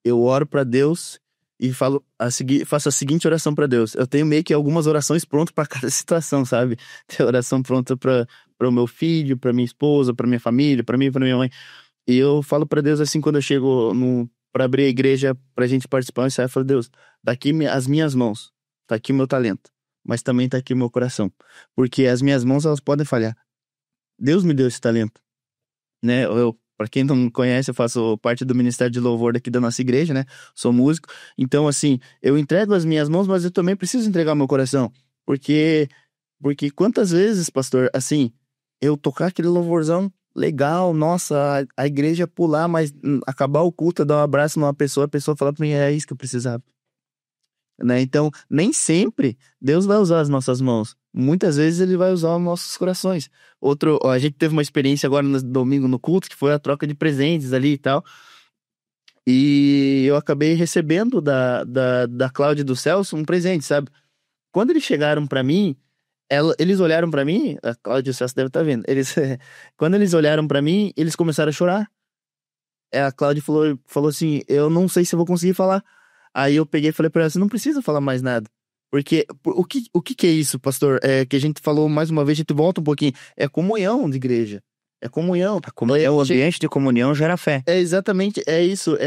eu oro para Deus e faço a seguinte oração para Deus. Eu tenho meio que algumas orações prontas para cada situação, sabe? Tem oração pronta para o meu filho, para minha esposa, para minha família, para mim, para minha mãe. E eu falo para Deus assim, quando eu chego para abrir a igreja, pra gente participar do ensaio, eu falo, Deus, daqui as minhas mãos, tá aqui o meu talento, mas também tá aqui o meu coração. Porque as minhas mãos, elas podem falhar. Deus me deu esse talento, né? Para quem não me conhece, eu faço parte do Ministério de Louvor daqui da nossa igreja, né? Sou músico. Então, assim, eu entrego as minhas mãos, mas eu também preciso entregar o meu coração. Porque quantas vezes, pastor, assim, eu tocar aquele louvorzão legal, nossa, a igreja pular, mas acabar o culto, dar um abraço numa pessoa, a pessoa falar pra mim, é isso que eu precisava. Né? Então, nem sempre Deus vai usar as nossas mãos. Muitas vezes Ele vai usar os nossos corações. A gente teve uma experiência agora no domingo no culto, que foi a troca de presentes ali e tal. E eu acabei recebendo da Cláudia e do Celso um presente, sabe? Quando eles chegaram pra mim, eles olharam pra mim, a Cláudia e o Celso devem estar vendo, quando eles olharam pra mim, eles começaram a chorar. A Cláudia falou assim, eu não sei se eu vou conseguir falar. Aí eu peguei e falei pra ela, você não precisa falar mais nada. Porque o que é isso, pastor? Que a gente falou mais uma vez, a gente volta um pouquinho. É comunhão de igreja. É comunhão. O ambiente de comunhão gera fé. Exatamente, é isso.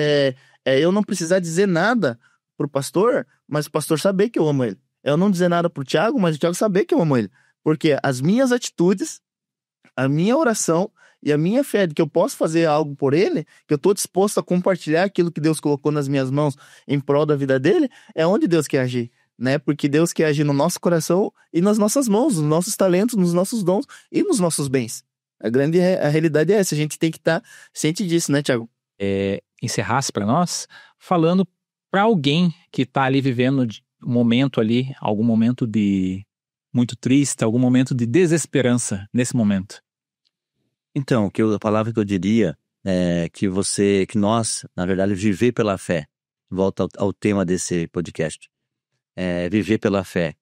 Eu não precisar dizer nada pro pastor, mas o pastor saber que eu amo ele. Eu não dizer nada pro Thiago, mas o Thiago saber que eu amo ele. Porque as minhas atitudes, a minha oração e a minha fé de que eu posso fazer algo por ele, que eu tô disposto a compartilhar aquilo que Deus colocou nas minhas mãos em prol da vida dele, é onde Deus quer agir, né? Porque Deus quer agir no nosso coração e nas nossas mãos, nos nossos talentos, nos nossos dons e nos nossos bens. A realidade é essa, a gente tem que estar ciente disso, né, Thiago? Encerrasse para nós falando para alguém que tá ali vivendo um momento ali, algum momento de muito triste, algum momento de desesperança nesse momento. Então, a palavra que eu diria é que nós, na verdade, viver pela fé, volta ao tema desse podcast, viver pela fé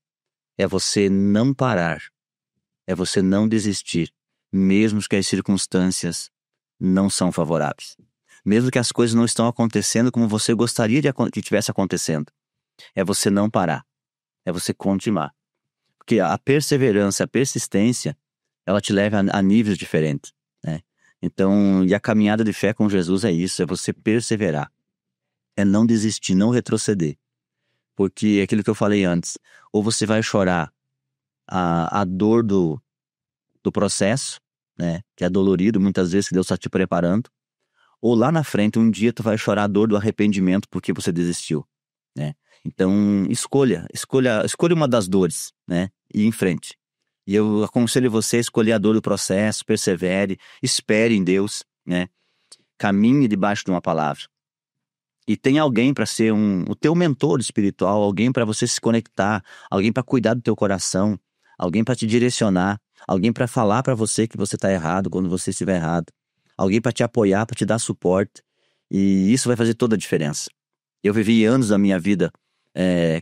é você não parar, é você não desistir, mesmo que as circunstâncias não são favoráveis. Mesmo que as coisas não estão acontecendo como você gostaria que estivesse acontecendo. É você não parar, é você continuar. Porque a perseverança, a persistência, ela te leva a níveis diferentes, né? Então, e a caminhada de fé com Jesus é isso, é você perseverar. É não desistir, não retroceder. Porque é aquilo que eu falei antes, ou você vai chorar a dor do processo, né? Que é dolorido, muitas vezes que Deus está te preparando. Ou lá na frente, um dia tu vai chorar a dor do arrependimento porque você desistiu, né? Então, escolha uma das dores, né? E ir em frente. E eu aconselho você a escolher a dor do processo, persevere, espere em Deus, né? Caminhe debaixo de uma palavra. E tem alguém para ser o teu mentor espiritual, alguém para você se conectar, alguém para cuidar do teu coração, alguém para te direcionar, alguém para falar para você que você está errado quando você estiver errado, alguém para te apoiar, para te dar suporte. E isso vai fazer toda a diferença. Eu vivi anos da minha vida,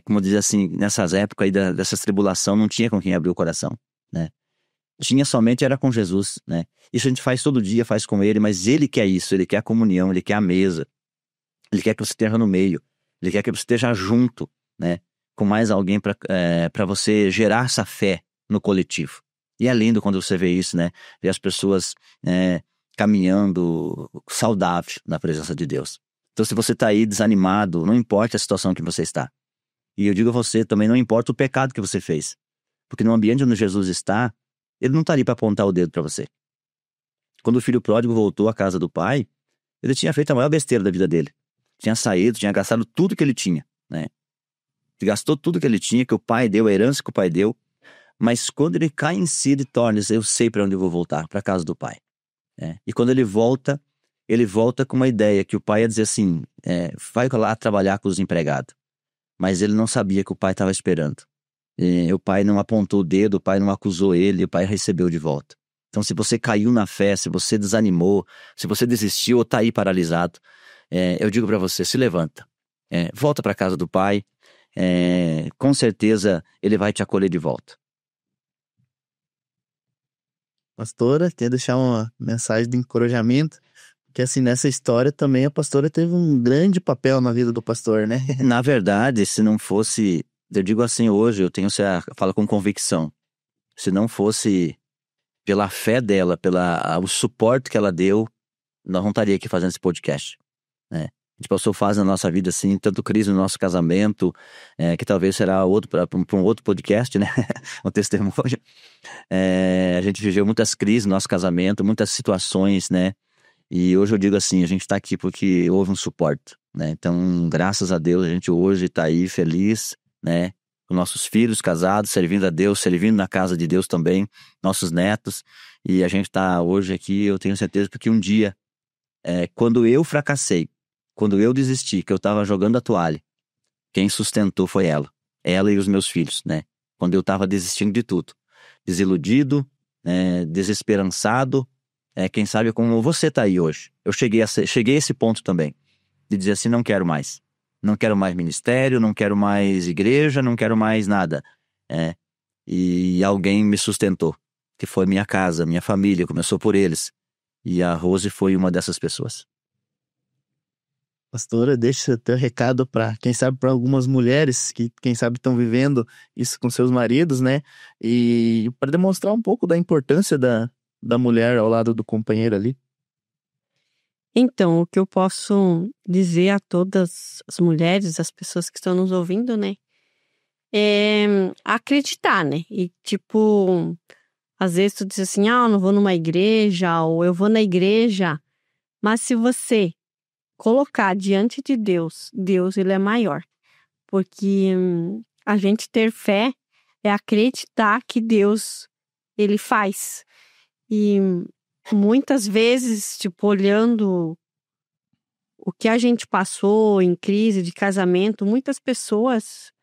como dizer assim, nessas épocas aí dessas tribulação, não tinha com quem abrir o coração, né? Tinha somente, era com Jesus, né? Isso a gente faz todo dia, faz com Ele, mas Ele quer isso, Ele quer a comunhão, Ele quer a mesa. Ele quer que você esteja no meio, Ele quer que você esteja junto, né? Com mais alguém para você gerar essa fé no coletivo. E é lindo quando você vê isso, né? Ver as pessoas caminhando saudável na presença de Deus. Então, se você está aí desanimado, não importa a situação que você está. E eu digo a você, também não importa o pecado que você fez. Porque no ambiente onde Jesus está, Ele não está ali para apontar o dedo para você. Quando o filho pródigo voltou à casa do pai, ele tinha feito a maior besteira da vida dele. Tinha saído, tinha gastado tudo que ele tinha, né? Gastou tudo que ele tinha, que o pai deu, a herança que o pai deu. Mas quando ele cai em si, ele torna-se, eu sei para onde eu vou voltar, para a casa do pai. E quando ele volta com uma ideia que o pai ia dizer assim, vai lá trabalhar com os empregados. Mas ele não sabia que o pai estava esperando. O pai não apontou o dedo, o pai não acusou ele, o pai recebeu de volta. Então, se você caiu na fé, se você desanimou, se você desistiu ou está aí paralisado, eu digo para você, se levanta. Volta para a casa do pai, com certeza ele vai te acolher de volta. Pastora, quer deixar uma mensagem de encorajamento? Porque assim, nessa história também a pastora teve um grande papel na vida do pastor, né? Na verdade, se não fosse, eu digo assim hoje, eu falo com convicção, se não fosse pela fé dela, o suporte que ela deu, nós não estaríamos aqui fazendo esse podcast, né? A gente passou fase na nossa vida assim, tanto crise no nosso casamento, que talvez será para um outro podcast, né? Um testemunho. A gente viveu muitas crises no nosso casamento, muitas situações, né? E hoje eu digo assim, a gente está aqui porque houve um suporte, né? Então, graças a Deus, a gente hoje está aí feliz, né? Com nossos filhos casados, servindo a Deus, servindo na casa de Deus também, nossos netos. E a gente está hoje aqui, eu tenho certeza, porque um dia, quando eu fracassei, quando eu desisti, que eu estava jogando a toalha, quem sustentou foi ela e os meus filhos, né? Quando eu estava desistindo de tudo, desiludido, desesperançado, quem sabe como você está aí hoje. Eu cheguei a esse ponto também, de dizer assim, não quero mais ministério, não quero mais igreja, não quero mais nada. E alguém me sustentou, que foi minha casa, minha família, começou por eles. E a Rose foi uma dessas pessoas. Pastora, deixa teu recado para, quem sabe, para algumas mulheres que, quem sabe, estão vivendo isso com seus maridos, né? E para demonstrar um pouco da importância da mulher ao lado do companheiro ali. Então, o que eu posso dizer a todas as mulheres, as pessoas que estão nos ouvindo, né? É acreditar, né? E tipo, às vezes tu diz assim, eu não vou numa igreja, ou eu vou na igreja. Mas se você colocar diante de Deus, ele é maior. Porque a gente ter fé é acreditar que Deus, ele faz. E muitas vezes, tipo, olhando o que a gente passou em crise de casamento, muitas pessoas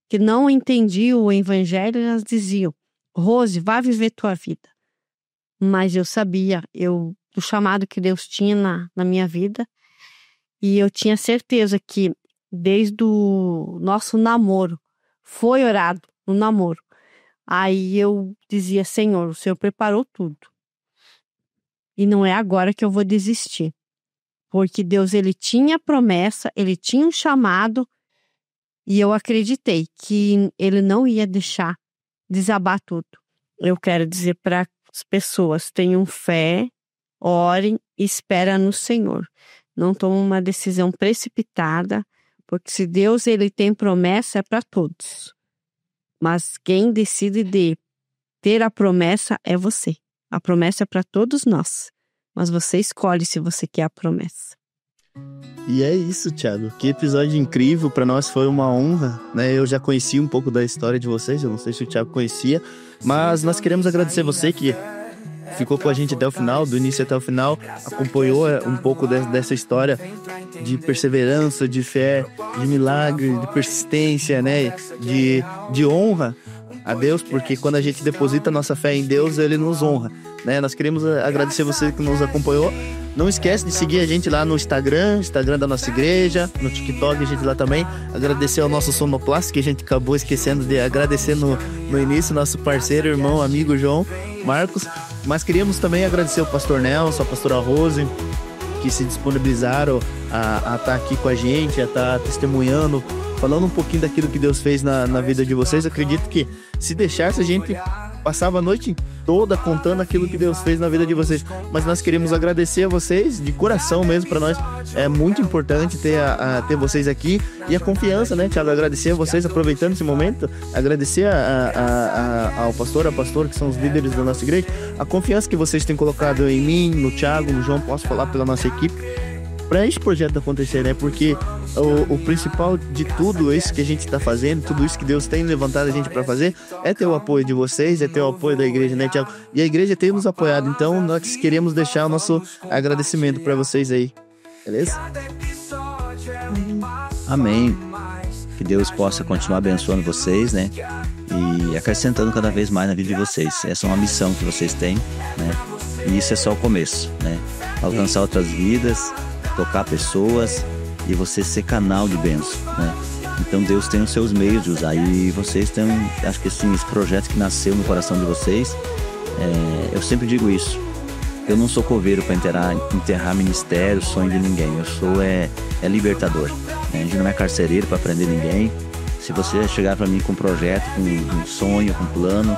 que não entendiam o evangelho, elas diziam, Rose, vá viver tua vida. mas eu sabia do chamado que Deus tinha na minha vida, e eu tinha certeza que desde o nosso namoro, foi orado no namoro, aí eu dizia: Senhor, o Senhor preparou tudo, e não é agora que eu vou desistir, porque Deus, Ele tinha promessa, Ele tinha um chamado, e eu acreditei que Ele não ia deixar desabar tudo. Eu quero dizer para as pessoas: tenham fé, orem e esperem no Senhor. Não tomem uma decisão precipitada, porque se Deus, Ele tem promessa, é para todos. Mas quem decide de ter a promessa é você. A promessa é para todos nós, mas você escolhe se você quer a promessa. E é isso, Thiago. Que episódio incrível. Para nós foi uma honra, né? Eu já conheci um pouco da história de vocês. Eu não sei se o Thiago conhecia, mas nós queremos agradecer você que ficou com a gente até o final, do início até o final, acompanhou um pouco dessa história de perseverança, de fé, de milagre, de persistência, né? De honra a Deus, porque quando a gente deposita a nossa fé em Deus, Ele nos honra, né? Nós queremos agradecer você que nos acompanhou. Não esquece de seguir a gente lá no Instagram da nossa igreja, no TikTok, a gente lá também. Agradecer ao nosso sonoplasta, que a gente acabou esquecendo de agradecer no início, nosso parceiro, irmão, amigo João Marcos. Mas queríamos também agradecer ao pastor Nelson, a pastora Rose, que se disponibilizaram a estar aqui com a gente, a estar testemunhando, falando um pouquinho daquilo que Deus fez na vida de vocês. Eu acredito que se deixasse, a gente passava a noite toda contando aquilo que Deus fez na vida de vocês, mas nós queremos agradecer a vocês de coração mesmo. Para nós é muito importante ter vocês aqui, e a confiança, né, Thiago? Agradecer a vocês, aproveitando esse momento, agradecer ao pastor, a pastora, que são os líderes da nossa igreja, a confiança que vocês têm colocado em mim, no Thiago, no João. Posso falar pela nossa equipe, para esse projeto acontecer, né? Porque o principal de tudo isso que a gente está fazendo, tudo isso que Deus tem levantado a gente para fazer, é ter o apoio de vocês, é ter o apoio da igreja, né, Thiago? E a igreja tem nos apoiado, então nós queremos deixar o nosso agradecimento para vocês aí, beleza? Amém. Que Deus possa continuar abençoando vocês, né? E acrescentando cada vez mais na vida de vocês. Essa é uma missão que vocês têm, né? E isso é só o começo, né? Alcançar outras vidas, tocar pessoas e você ser canal de bênção, né? Então Deus tem os seus meios de usar, e vocês têm, acho que assim, esse projeto que nasceu no coração de vocês, eu sempre digo isso: eu não sou coveiro para enterrar ministério, sonho de ninguém. Eu sou libertador, né? A gente não é carcereiro para prender ninguém. Se você chegar para mim com um projeto, com um sonho, com um plano,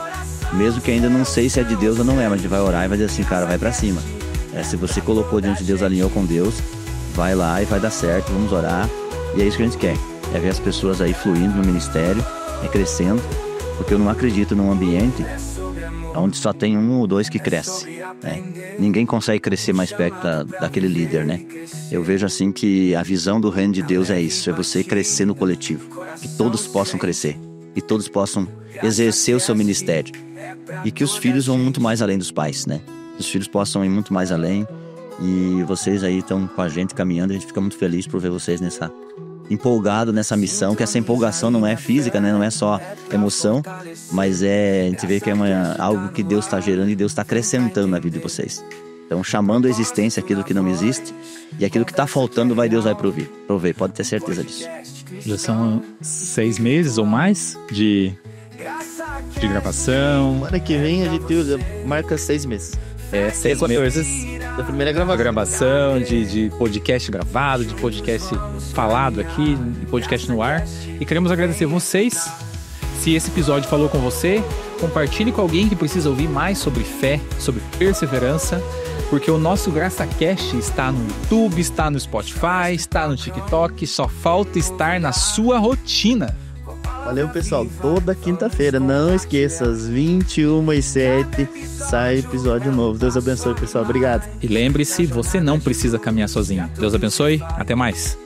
mesmo que ainda não sei se é de Deus ou não é, mas a gente vai orar e vai dizer assim: cara, vai para cima. Se você colocou diante de Deus, alinhou com Deus, vai lá e vai dar certo, vamos orar. E é isso que a gente quer, é ver as pessoas aí fluindo no ministério, crescendo, porque eu não acredito num ambiente onde só tem um ou dois que cresce, né? Ninguém consegue crescer mais perto daquele líder, né? Eu vejo assim que a visão do reino de Deus é isso, é você crescer no coletivo, que todos possam crescer, que todos possam exercer o seu ministério, e que os filhos vão muito mais além dos pais, né? Os filhos possam ir muito mais além. E vocês aí estão com a gente caminhando, a gente fica muito feliz por ver vocês empolgado nessa missão, que essa empolgação não é física, né? Não é só emoção, mas a gente vê que é algo que Deus está gerando e Deus está acrescentando na vida de vocês. Então, chamando à existência aquilo que não existe, e aquilo que está faltando, Deus vai prover, pode ter certeza disso. Já são 6 meses ou mais de gravação. Semana que vem a gente marca 6 meses. 6 meses da primeira gravação, de podcast gravado, de podcast falado aqui, de podcast no ar. E queremos agradecer vocês. Se esse episódio falou com você, compartilhe com alguém que precisa ouvir mais sobre fé, sobre perseverança, porque o nosso GraçaCast está no YouTube, está no Spotify, está no TikTok, só falta estar na sua rotina. Valeu, pessoal. Toda quinta-feira, não esqueça, às 21h07 sai episódio novo. Deus abençoe, pessoal. Obrigado. E lembre-se, você não precisa caminhar sozinho. Deus abençoe. Até mais.